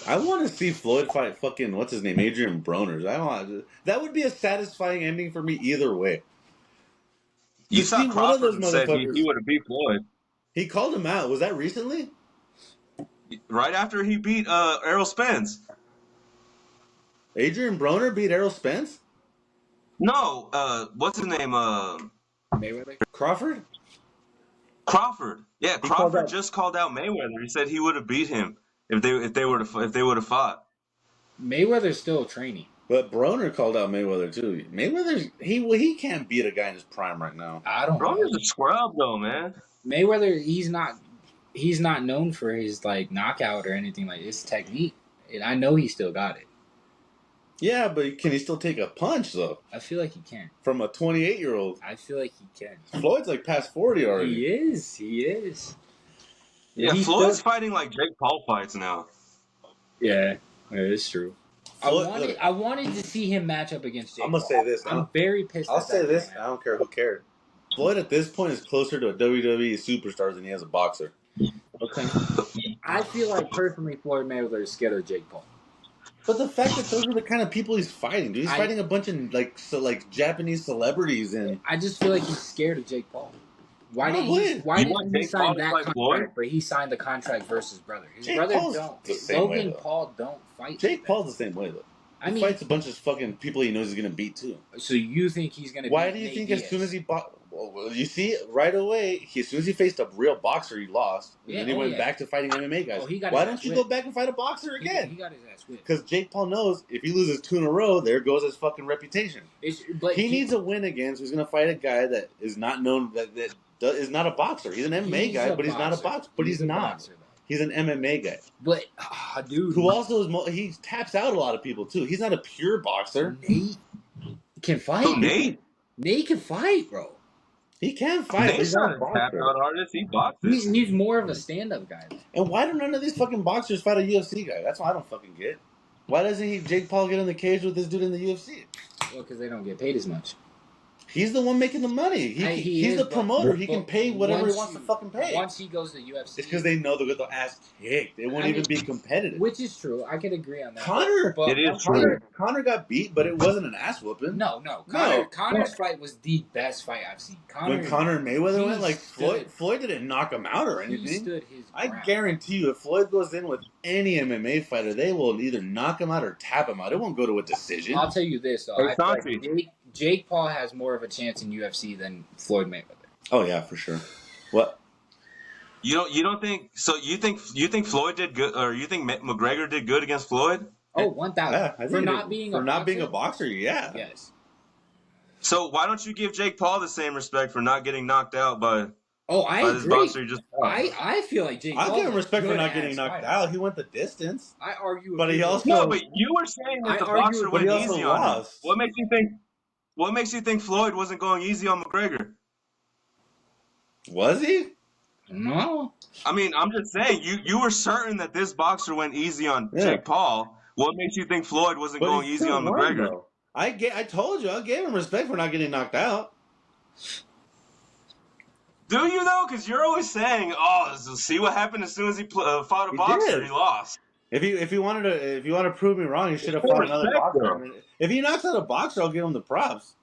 I want to see Floyd fight fucking what's his name, Adrian Broner. That would be a satisfying ending for me either way. You saw Crawford said he would have beat Floyd. He called him out. Was that recently? Right after he beat Errol Spence. Adrian Broner beat Errol Spence? No, what's his name? Mayweather? Crawford? Yeah, Crawford just called out Mayweather. He said he would have beat him if they would have fought. Mayweather's still training. But Broner called out Mayweather too. Mayweather's he can't beat a guy in his prime right now. I don't know. Broner's a scrub though, man. Mayweather, he's not known for his like knockout or anything like his technique. And I know he still got it. Yeah, but can he still take a punch though? I feel like he can. From a 28-year-old. I feel like he can. Floyd's like past 40 already. He is. Yeah, Floyd's fighting like Jake Paul fights now. Yeah, it's true. I wanted to see him match up against Jake Paul. I'm gonna say this. I'm very pissed. I'll say this. I don't care who cares. Floyd at this point is closer to a WWE superstar than he is a boxer. Okay. I feel like personally Floyd Mayweather is scared of Jake Paul. But the fact that those are the kind of people he's fighting, dude. He's fighting a bunch of like Japanese celebrities, and I just feel like he's scared of Jake Paul. Why didn't he sign that contract? But he signed the contract versus his brother. His brother don't. Logan Paul don't fight. Jake Paul's the same way though. He fights a bunch of fucking people he knows he's gonna beat too. So you think he's gonna? Why do you think as soon as he well, you see right away, as soon as he faced a real boxer, he lost. And then he went back to fighting MMA guys. Why don't you go back and fight a boxer again? He got his ass whipped. Because Jake Paul knows if he loses 2 in a row, there goes his fucking reputation. He needs a win again, so he's gonna fight a guy that is not known that is not a boxer. He's an MMA guy, but he's not a boxer. But he's not. He's an MMA guy. But dude, who also he taps out a lot of people too. He's not a pure boxer. Nate can fight. Who, Nate? Nate can fight, bro. He can fight. Nate's not a tap out artist. He boxes. He's more of a stand-up guy. And why do none of these fucking boxers fight a UFC guy? That's what I don't fucking get. Why doesn't Jake Paul get in the cage with this dude in the UFC? Well, because they don't get paid as much. He's the one making the money. He's the promoter. He can pay whatever he wants to fucking pay. Once he goes to UFC, it's because they know they'll get the ass kicked. They won't even be competitive. Which is true. I could agree on that. Connor got beat, but it wasn't an ass whooping. No. Connor's fight was the best fight I've seen. When Connor and Mayweather went, like Floyd didn't knock him out or anything. He stood his ground. I guarantee you, if Floyd goes in with any MMA fighter, they will either knock him out or tap him out. It won't go to a decision. I'll tell you this though. Jake Paul has more of a chance in UFC than Floyd Mayweather. Oh yeah, for sure. What? You don't think so? You think Floyd did good, or you think McGregor did good against Floyd? Oh, 1,000 for not being a boxer. Yeah. Yes. So why don't you give Jake Paul the same respect for not getting knocked out by I this agree. boxer you just I feel like Jake I'll Paul's give him a respect for not good-ass getting knocked fighter. out. He went the distance. I argue, But he also- No, but you were saying that I the argue boxer with But went he also easy on him. lost. What makes you think Floyd wasn't going easy on McGregor? Was he? No. I mean, I'm just saying you were certain that this boxer went easy on Yeah. Jake Paul. What makes you think Floyd wasn't But going he easy still on won, McGregor? though. I told you, I gave him respect for not getting knocked out. Do you though? Because you're always saying, "Oh, see what happened as soon as he fought a He boxer, did. he lost." If you wanted to prove me wrong, he should have Full fought another respect, boxer. though. I mean, if he knocks out a boxer, I'll give him the props.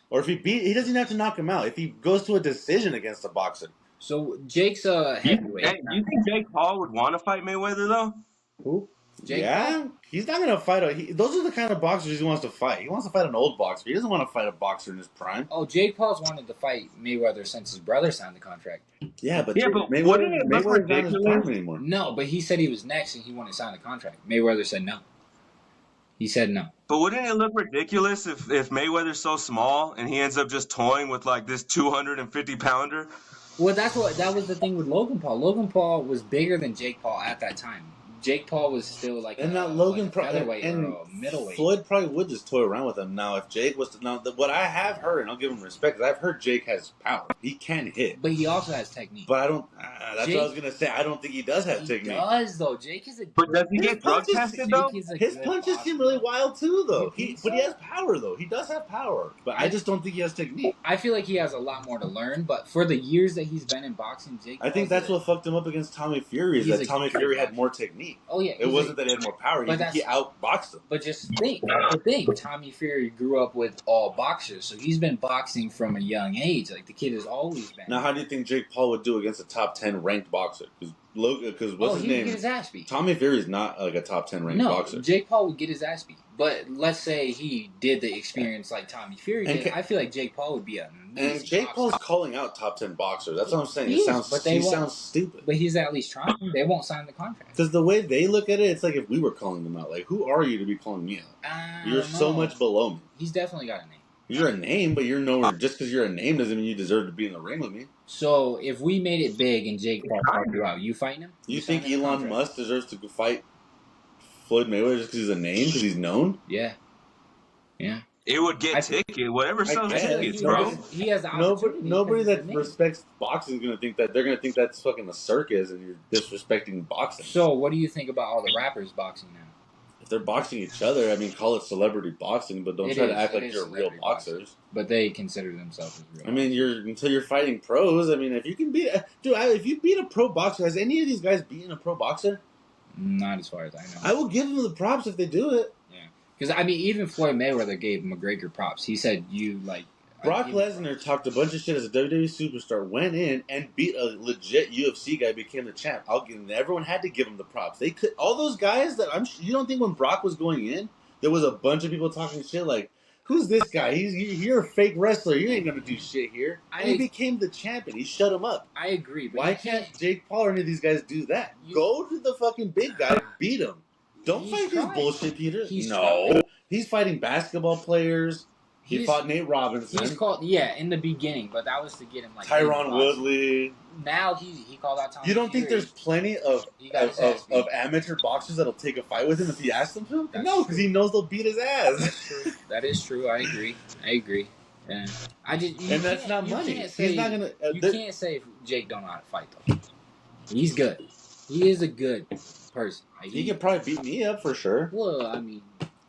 Or if he doesn't even have to knock him out. If he goes to a decision against a boxer, So Jake's a heavyweight. Hey, you think Jake Paul would want to fight Mayweather though? Who? Jake yeah, Paul? he's not gonna fight. Those are the kind of boxers he wants to fight. He wants to fight an old boxer. He doesn't want to fight a boxer in his prime. Oh, Jake Paul's wanted to fight Mayweather since his brother signed the contract. Yeah, but wouldn't it look Mayweather's not in his ridiculous? prime anymore. No, but he said he was next and he wanted to sign the contract. Mayweather said no. He said no. But wouldn't it look ridiculous if Mayweather's so small and he ends up just toying with like this 250-pounder? Well, that was the thing with Logan Paul. Logan Paul was bigger than Jake Paul at that time. Jake Paul was still like And now featherweight and or a middleweight. Floyd probably would just toy around with him. Now, if Jake was what I have heard, and I'll give him respect, is I've heard Jake has power. He can hit, But he also has technique. but I don't. That's Jake, what I was gonna say. I don't think he does have he technique. does though. Jake is a. But does he His get drug punches- tested though? Jake is a His good punches boxer. seem really wild too, though. You think But he so? has power, though. He does have power, but I just don't think he has technique. I feel like he has a lot more to learn, but for the years that he's been in boxing, Jake. I think that's what fucked him up against Tommy Fury. Is He's that a Tommy good Fury had boxer. more technique. Oh yeah, It wasn't that he had more power. But He outboxed him. But just think, that's the thing. Tommy Fury grew up with all boxers, so he's been boxing from a young age. Like the kid has always been. Now, how do you think Jake Paul would do against a top 10 ranked boxer? Because what's his he would name? get his ass beat. Tommy Fury's not like a top 10 ranked No, boxer. Jake Paul would get his ass beat. But let's say he did the experience like Tommy Fury did. I feel like Jake Paul would be And amazing Jake boxer. Paul's calling out top 10 boxers. That's what I'm saying. He It is, sounds, but they won't. sounds stupid. But he's at least trying. They won't sign the contract. Because the way they look at it, it's like if we were calling them out. Like, who are you to be calling me out? You're so much below me. He's definitely got a name. You're a name, but you're nowhere. Just because you're a name doesn't mean you deserve to be in the ring with me. So if we made it big and Jake Paul called you out, you fighting him? You think signing the Elon contract? Musk deserves to go fight Floyd Mayweather just because he's a name, because he's known? Yeah. It would get ticket, whatever sells guess. tickets, bro. He has the Nobody, opportunity. nobody because that he's a name. respects boxing is gonna think that they're gonna think that's fucking a circus, and you're disrespecting boxing. So what do you think about all the rappers boxing now? If they're boxing each other, I mean, call it celebrity boxing, but don't It try to is- act it like is you're real celebrity boxers. But they consider themselves as real. I mean, until you're fighting pros. I mean, if you can beat, if you beat a pro boxer, has any of these guys beaten a pro boxer? Not as far as I know. I will give them the props if they do it. Because I mean, even Floyd Mayweather gave McGregor props. He said, "You like." Brock Lesnar talked a bunch of shit as a WWE superstar, went in and beat a legit UFC guy, became the champ. Everyone had to give him the props. They could, all those guys that you don't think when Brock was going in, there was a bunch of people talking shit like, "Who's this guy? You're a fake wrestler. You ain't gonna do shit here." And he became the champion. He shut him up. I agree. But Why can't Jake Paul or any of these guys do that? Go to the fucking big guy, beat him. Don't fight these bullshit Peters. He's fighting basketball players. He fought Nate Robinson. He's called in the beginning, but that was to get him like Tyron Woodley. Now he called out Tommy. You don't think Fury. there's plenty of amateur boxers that'll take a fight with him if he asks them to? That's No, because he knows they'll beat his ass. That's true. That is true. I agree. Yeah. And that's not money. He's not gonna. You can't say if Jake don't know how to fight though. He's good. He is a good person. Like, he could probably beat me up for sure. Well, I mean,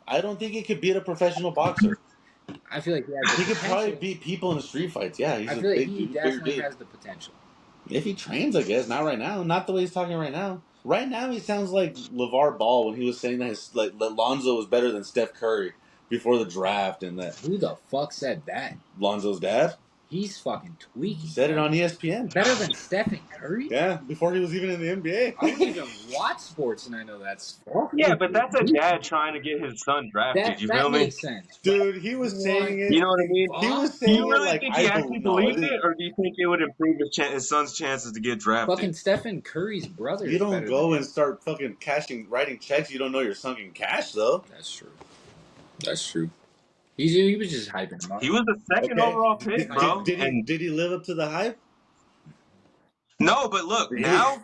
I don't think he could beat a professional boxer. I feel like he could probably beat people in the street fights. Yeah, he's I a feel like big he dude, definitely has the potential. If he trains, I guess. Not right now. Not the way he's talking right now. Right now, he sounds like LeVar Ball when he was saying that that Lonzo was better than Steph Curry before the draft, and that Who the fuck said that? Lonzo's dad. He's fucking tweaking. He said it on ESPN. Better than Stephen Curry? Yeah, before he was even in the NBA. I don't even watch sports, and I know that's. Yeah, but that's a dad trying to get his son drafted. You feel that me? makes sense. Dude, he was saying it. You know what I mean? He was Do saying you really it like think he actually no, believed it, or do you think it would improve his son's chances to get drafted? Fucking Stephen Curry's brother. You don't go and start fucking writing checks. You don't know you're sunk in cash, though. That's true. That's true. He was just hyping him up. He was the second Okay, overall pick, bro. And did he live up to the hype? no, but look, He-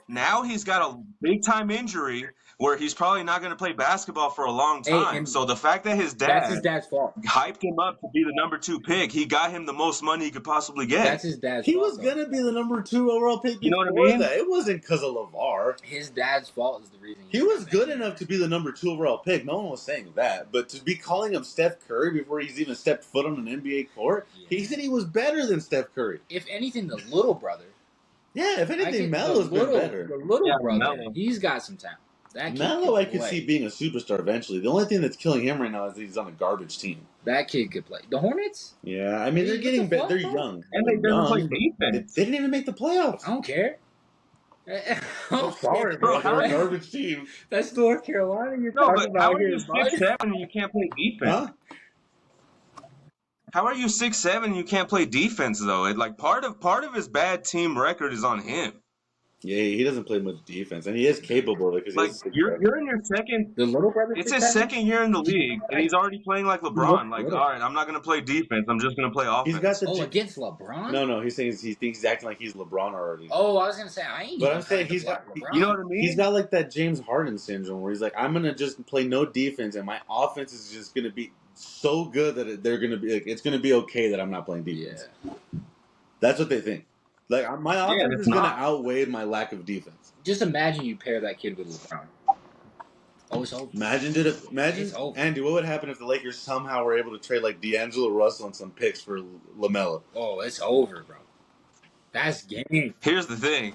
now he's got a big time injury where he's probably not going to play basketball for a long Hey, time. and So the fact that his that's his dad dad's fault. hyped him up to be the number 2 pick, he got him the most money he could possibly That's get. his dad's He fault. was gonna be the number 2 overall pick You know what I before mean? that. It wasn't because of LeVar. His dad's fault is the reason. He was good enough to be the number 2 overall pick. No one was saying that. But to be calling him Steph Curry before he's even stepped foot on an NBA court, he said he was better than Steph Curry. If anything, the little brother. Yeah, if anything, Melo's been better. The little brother, Melo. he's got some talent. That kid Melo, I could could play. see being a superstar eventually. The only thing that's killing him right now is that he's on a garbage team. That kid could play. The Hornets? Yeah, I mean, they're What getting the better. They're fuck, young. And they They're never play young. defense. They didn't even make the playoffs. I don't care. I'm sorry, bro. They're a garbage team. That's North Carolina. You're No, talking but how about are you here, 6'7" and you can't play defense? Huh? How are you 6'7" and you can't play defense though? Like part of his bad team record is on him. Yeah, he doesn't play much defense, and he is capable of it because Like he's you're in your second. The little brother. It's his second year in the league, and he's already playing like LeBron. Like, all right, I'm not gonna play defense. I'm just gonna play offense. He's got the against LeBron. No, he's saying he thinks he's acting like he's LeBron already. Oh, I was gonna say I ain't. But I'm saying he's got. LeBron. You know what I mean? He's got like that James Harden syndrome where he's like, I'm gonna just play no defense, and my offense is just gonna be so good that they're gonna be like, it's gonna be okay that I'm not playing defense. Yeah. That's what they think. Like my offense it's is gonna not. outweigh my lack of defense. Just imagine you pair that kid with LeBron. Oh, it's over. Imagine, It's over. Andy, what would happen if the Lakers somehow were able to trade like D'Angelo Russell and some picks for LaMelo? Oh, it's over, bro. That's game. Here's the thing.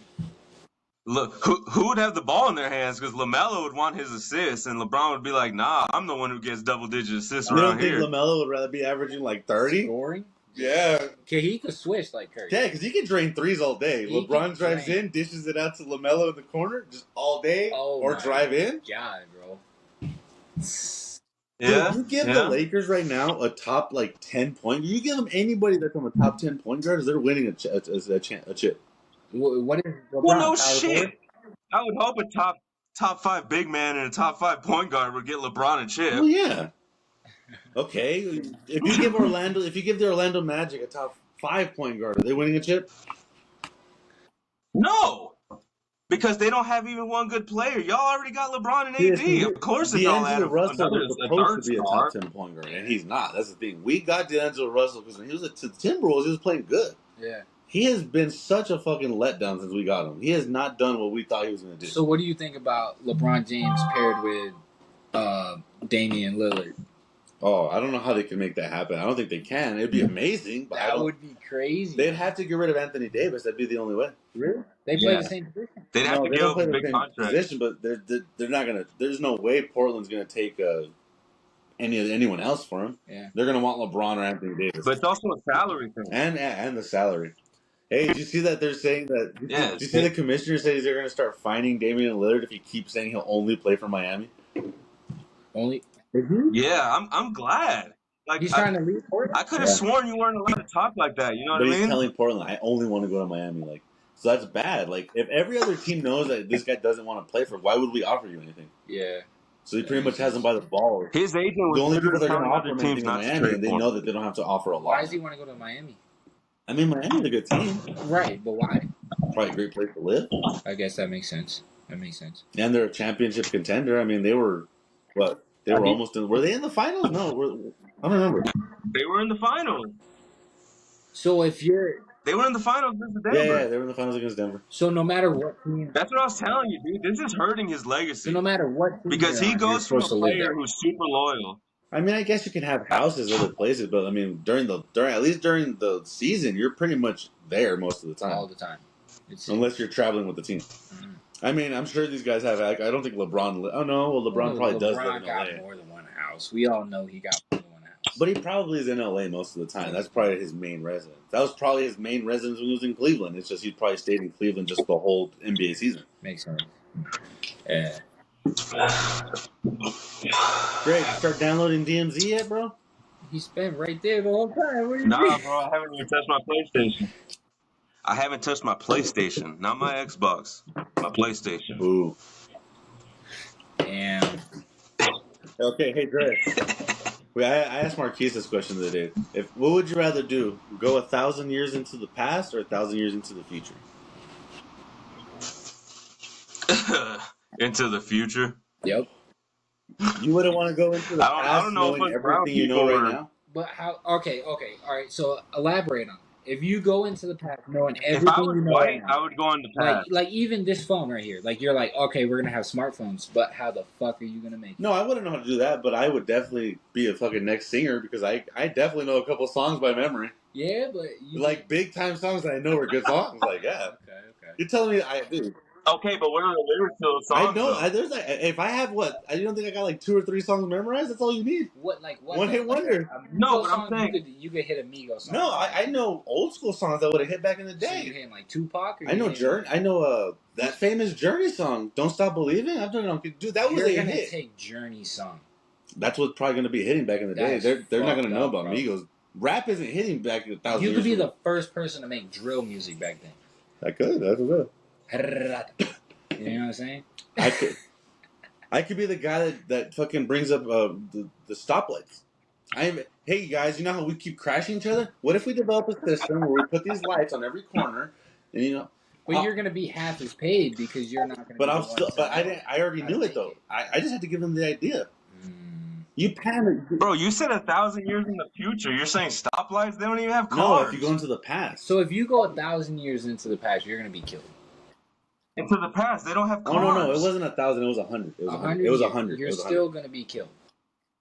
Look, who would have the ball in their hands? Because LaMelo would want his assists, and LeBron would be like, "Nah, I'm the one who gets double-digit assists You don't around think here." LaMelo would rather be averaging like 30? Scoring. Yeah. Okay, he could switch like Curry. Yeah, because he can drain threes all day. He LeBron can drives drain. in, dishes it out to LaMelo in the corner just all day, Oh, or my drive in. God, bro. Yeah, Dude, you give yeah. the Lakers right now a top like 10 point. You give them anybody that's on the top 10 point guards, they're winning a chip. What is LeBron? Well, no power shit. forward? I would hope a top 5 big man and a top 5 point guard would get LeBron a chip. Well, yeah. Okay, if you give the Orlando Magic a top 5 point guard, are they winning a chip? No, because they don't have even one good player. Y'all already got LeBron and AD. Of course, it's all D'Angelo Russell another was a supposed third to be a star. top 10 point guard, and he's not. That's the thing. We got D'Angelo Russell because when he was at the Timberwolves, he was playing good. Yeah. He has been such a fucking letdown since we got him. He has not done what we thought he was going to do. So, what do you think about LeBron James paired with Damian Lillard? Oh, I don't know how they can make that happen. I don't think they can. It'd be amazing, but That would be crazy. they'd have to get rid of Anthony Davis. That'd be the only way. Really? They play Yeah. the same position. They'd have No, to they give don't up play a the big same contract. position, but they're not gonna. There's no way Portland's gonna take anyone else for him. Yeah. They're gonna want LeBron or Anthony Davis, But it's also a salary thing. and the salary. Hey, did you see that they're saying that? Yeah, Did you see the commissioner says they're gonna start fining Damian Lillard if he keeps saying he'll only play for Miami? Only Yeah, I'm glad. Like he's trying to leave Portland. I could have sworn you weren't allowed to talk like that. You know But what I he's mean? telling Portland, I only want to go to Miami. Like, so that's bad. Like, if every other team knows that this guy doesn't want to play for, why would we offer you anything? Yeah. So he pretty much has him by the ball. His agent was The only people that are telling going to offer other him teams anything in not to Miami, trade and they for know him. that they don't have to offer a lot. Why does he want to go to Miami? I mean, Miami's a good team. Right, but why? Probably a great place to live. I guess that makes sense. That makes sense. And they're a championship contender. I mean, they were, what? They were almost in, were they in the finals? No, I don't remember. They were in the finals. So if you're They were in the finals against Yeah, Denver. they were in the finals against Denver. so no matter what team, That's what I was telling you, dude. This is hurting his so legacy. no matter what team Because you're he on, you're goes from a supposed to live player there. who's super loyal. I mean, I guess you can have houses other places, but I mean, at least during the season, you're pretty much there most of the time, all the time. It's unless you're traveling with the team. I mean, I'm sure these guys have. I don't think LeBron. Oh no, well LeBron probably does live in got LA, more than one house. We all know he got more than one house. but he probably is in LA most of the time. That's probably his main residence. That was probably his main residence when he was in Cleveland. It's just he probably stayed in Cleveland just the whole NBA season. Makes sense. Yeah. Greg, start downloading DMZ yet, bro? He's been right there the whole time. What do you Nah, mean? bro, I haven't even touched my PlayStation. I haven't touched my PlayStation, not my Xbox. My PlayStation. Ooh. Damn. Okay, hey Dre. Wait, I asked Marquise this question the other day. What would you rather do? Go 1,000 years into the past or 1,000 years into the future? Into the future. Yep. You wouldn't want to go into the I don't past know if knowing us brown everything you know people right were. now. But how? Okay, okay, all right. So elaborate on it. If you go into the past knowing If I everything was you know right white, now, I would go in the past. like even this phone right here, like you're like, okay, we're gonna have smartphones, but how the fuck are you gonna make it? No, I wouldn't know how to do that, but I would definitely be a fucking next singer because I definitely know a couple songs by memory. Yeah, but you Like big time songs that I know are good songs. Like, yeah. okay. You're telling me dude, Okay, but what are the lyrics to those I songs know. though? There's like, if I have I don't think I got like 2 or 3 songs memorized. That's all you need. What One hit like wonder. a No, Migos but I'm song? saying. You could hit a Migos song. No, I know old school songs that would have hit back in the So you day. hitting like Tupac? Or I know you hitting, Journey. I know that famous Journey song, "Don't Stop Believing." I've done it on. Dude, that was You're a gonna hit. take Journey song. That's what's probably going to be hitting back in the day. That's They're not going fucked to know up, about bro. Migos. Rap isn't hitting back 1,000 You years could be ago. the first person to make drill music back then. I could. That's what. You know what I'm saying? I could. I could be the guy that fucking brings up the stoplights. Hey guys, you know how we keep crashing each other? What if we develop a system where we put these lights on every corner, and But you're gonna be half as paid because you're not gonna. But be I'm the still. one But to I know didn't. I already how to knew it make though. I just had to give them the idea. You panic. Bro, you said 1,000 years in the future. You're saying stoplights? They don't even have No, cars. if you go into the past. So if you go 1,000 years into the past, you're gonna be killed. Into the past, they don't have cars. Oh no, it wasn't 1,000. It was 100. It was 100. It was 100. You're It was still gonna be killed.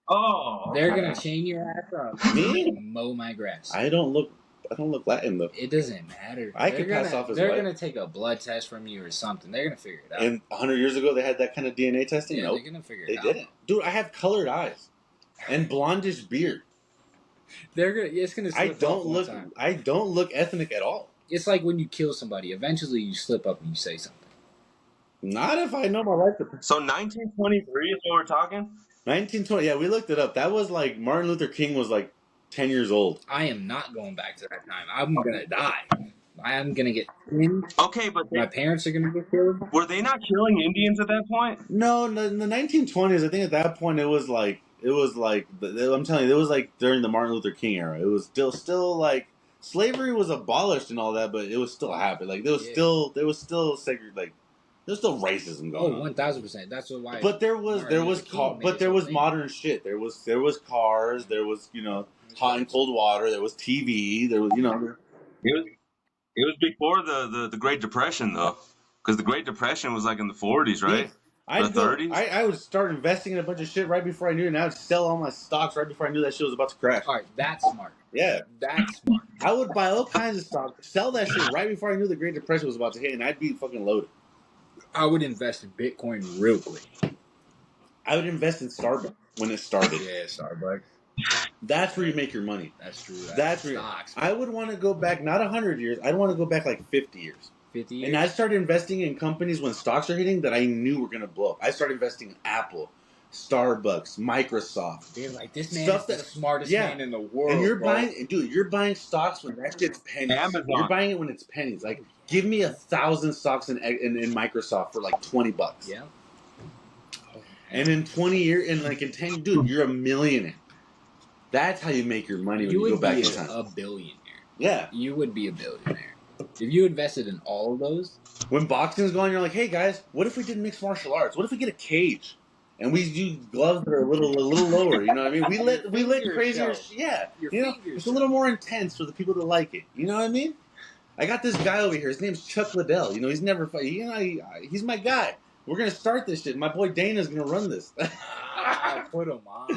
Oh, They're okay. gonna chain your ass up Me? and mow my grass. I don't look Latin though. It doesn't matter. I could pass off as They're white. gonna take a blood test from you or something. They're gonna figure it out. And 100 years ago, they had that kind of DNA testing. Yeah, Nope, they're gonna figure they it out. didn't. Dude, I have colored eyes and blondish beard. They're gonna. It's gonna. I Slip don't up one look. time. I don't look ethnic at all. It's like when you kill somebody. Eventually, you slip up and you say something. Not if I know my life. So 1923 is what we're talking? 1920. Yeah, we looked it up. That was like Martin Luther King was like 10 years old. I am not going back to that time. I'm gonna die. I am gonna get pinned. Okay, but My parents are gonna get killed. were they not killing Indians at that point? No, in the 1920s, I think at that point it was like I'm telling you, it was like during the Martin Luther King era. It was still like slavery was abolished and all that, but it was still happening. Like there was still sacred, like there's still racism going on. 1,000%. That's why. But there was modern shit. There was cars. There was hot and cold water. There was TV. There was It was before the Great Depression though, because the Great Depression was like in the 40s, right? I'd The 30s? I would start investing in a bunch of shit right before I knew it, and I would sell all my stocks right before I knew that shit was about to crash. All right, that's smart. Yeah. That's smart. I would buy all kinds of stocks, sell that shit right before I knew the Great Depression was about to hit, and I'd be fucking loaded. I would invest in Bitcoin real quick. I would invest in Starbucks when it started. Yeah, Starbucks. That's where you make your money. That's true. That's where stocks. I would want to go back, not 100 years. I'd want to go back like 50 years. 50 years. And I started investing in companies when stocks are hitting that I knew were going to blow up. I started investing in Apple, Starbucks, Microsoft. They're like, this man is the smartest man in the world. And you're bro. you're buying stocks when that shit's pennies. Amazon. You're buying it when it's pennies. Like, give me 1,000 stocks in Microsoft for like $20. Yeah. And in 20 years, and like in 10, dude, you're a millionaire. That's how you make your money when you go back in time. A billionaire. Yeah. You would be a billionaire. If you invested in all of those. When boxing's going, you're like, hey guys, what if we did mixed martial arts? What if we get a cage? And we use gloves that are a little lower, you know what I mean? We let crazier, yeah. It's a little more intense for the people that like it. You know what I mean? I got this guy over here. His name's Chuck Liddell. He's never he's my guy. We're gonna start this shit. My boy Dana's gonna run this. Put him on.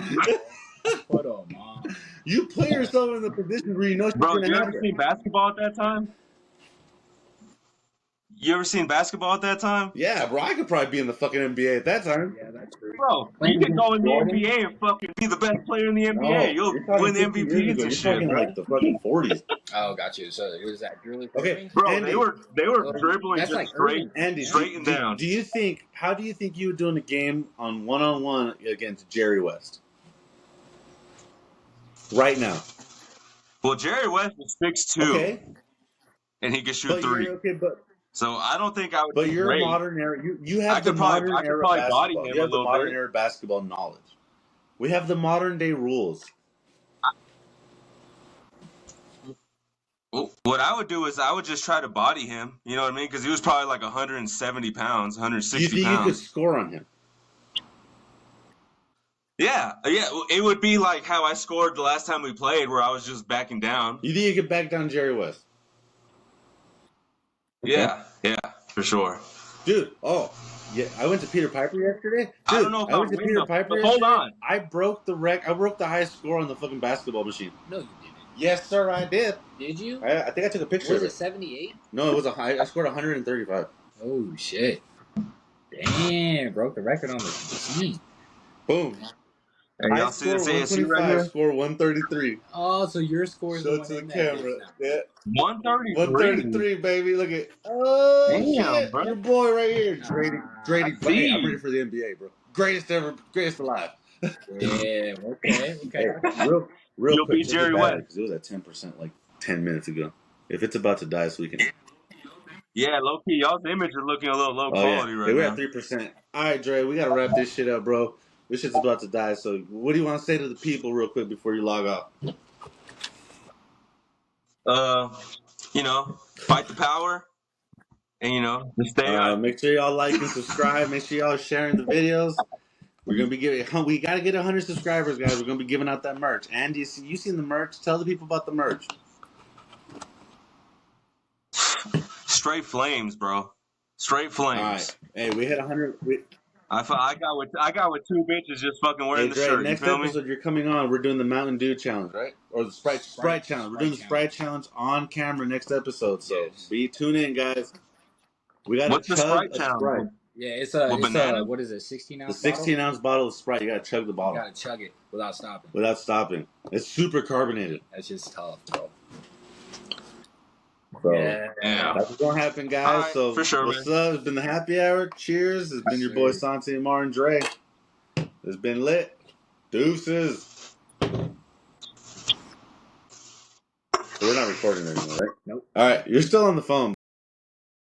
Put him on. You put yourself in the position where you know. Bro, you ever seen basketball at that time? You ever seen basketball at that time? Yeah, bro. I could probably be in the fucking NBA at that time. Yeah, that's true. Bro, you could go in the NBA and fucking be the best player in the NBA. No, You'll win the MVPs and shit. You're talking like the fucking 40s. Oh, got you. So it was that dribbling. Okay, Bro, Andy, they were dribbling that's just like straight, Andy, straight and down. How do you think you would do in a game on one against Jerry West? Right now. Well, Jerry West is 6'2", Okay. and he can shoot three. So I don't think I would. But you're great. a modern era. You have I the could probably modern era body basketball. him You have a the little modern bit. era basketball knowledge. We have the modern day rules. Well, what I would do is I would just try to body him. You know what I mean? Because he was probably like 170 pounds, Do you 160 think you could pounds. score on him? Yeah. It would be like how I scored the last time we played, where I was just backing down. You think you could back down Jerry West? Yeah, for sure. Dude, yeah, I went to Peter Piper yesterday. I don't Dude, know if I went I'll to win Peter though. Piper But hold yesterday. on. I broke the highest score on the fucking basketball machine. No, you didn't. Yes, sir, I did. Did you? I think I took a picture Was of it it. 78? No, it was I scored 135. Oh shit! Damn, broke the record on the machine. Boom. Hey, I y'all see score this ASU right 125, here? score 133. Oh, so your score is the Show it one to the in that bitch camera. now. Yeah. 133. 133, baby. Look at oh Damn, shit. bro. Your boy right here. Drady. I Hey, I'm see. ready for the NBA, bro. Greatest ever, greatest alive. Yeah. Okay. Hey, real You'll quick, beat check your Jerry battery West. because it was at 10% like 10 minutes ago. If it's about to die, so we can. Yeah, low key, y'all's image is looking a little low Oh yeah, quality hey, right we're at now. 3%. All right, Dre, we gotta wrap this shit up, bro. This shit's about to die. So, what do you want to say to the people, real quick, before you log off? Fight the power, and just stay. Make sure y'all like and subscribe. Make sure y'all sharing the videos. We're gonna be we gotta get 100 subscribers, guys. We're gonna be giving out that merch. Andy, you seen the merch? Tell the people about the merch. Straight flames, bro. Straight All flames. right. Hey, we hit 100. I got with two bitches just fucking wearing Hey, the Dre, shirt. You next feel me? episode you're coming on. We're doing the Mountain Dew challenge, right? Or the Sprite challenge. We're doing the Sprite challenge on camera next episode. So Yes. tune in, guys. We gotta What's the chug Sprite a challenge? Sprite. Yeah, it's With banana? what is it? 16 The ounce 16-ounce bottle of Sprite. You gotta chug the You bottle gotta chug it without stopping. without stopping. It's super carbonated. That's just tough, bro. So Yeah. that's what's gonna happen, guys. All right, So for sure, what's man. up? It's been the happy hour. Cheers. It's been your boy Santi and Mar and Dre. It's been lit. Deuces. We're not recording anymore, right? Nope. All right, you're still on the phone.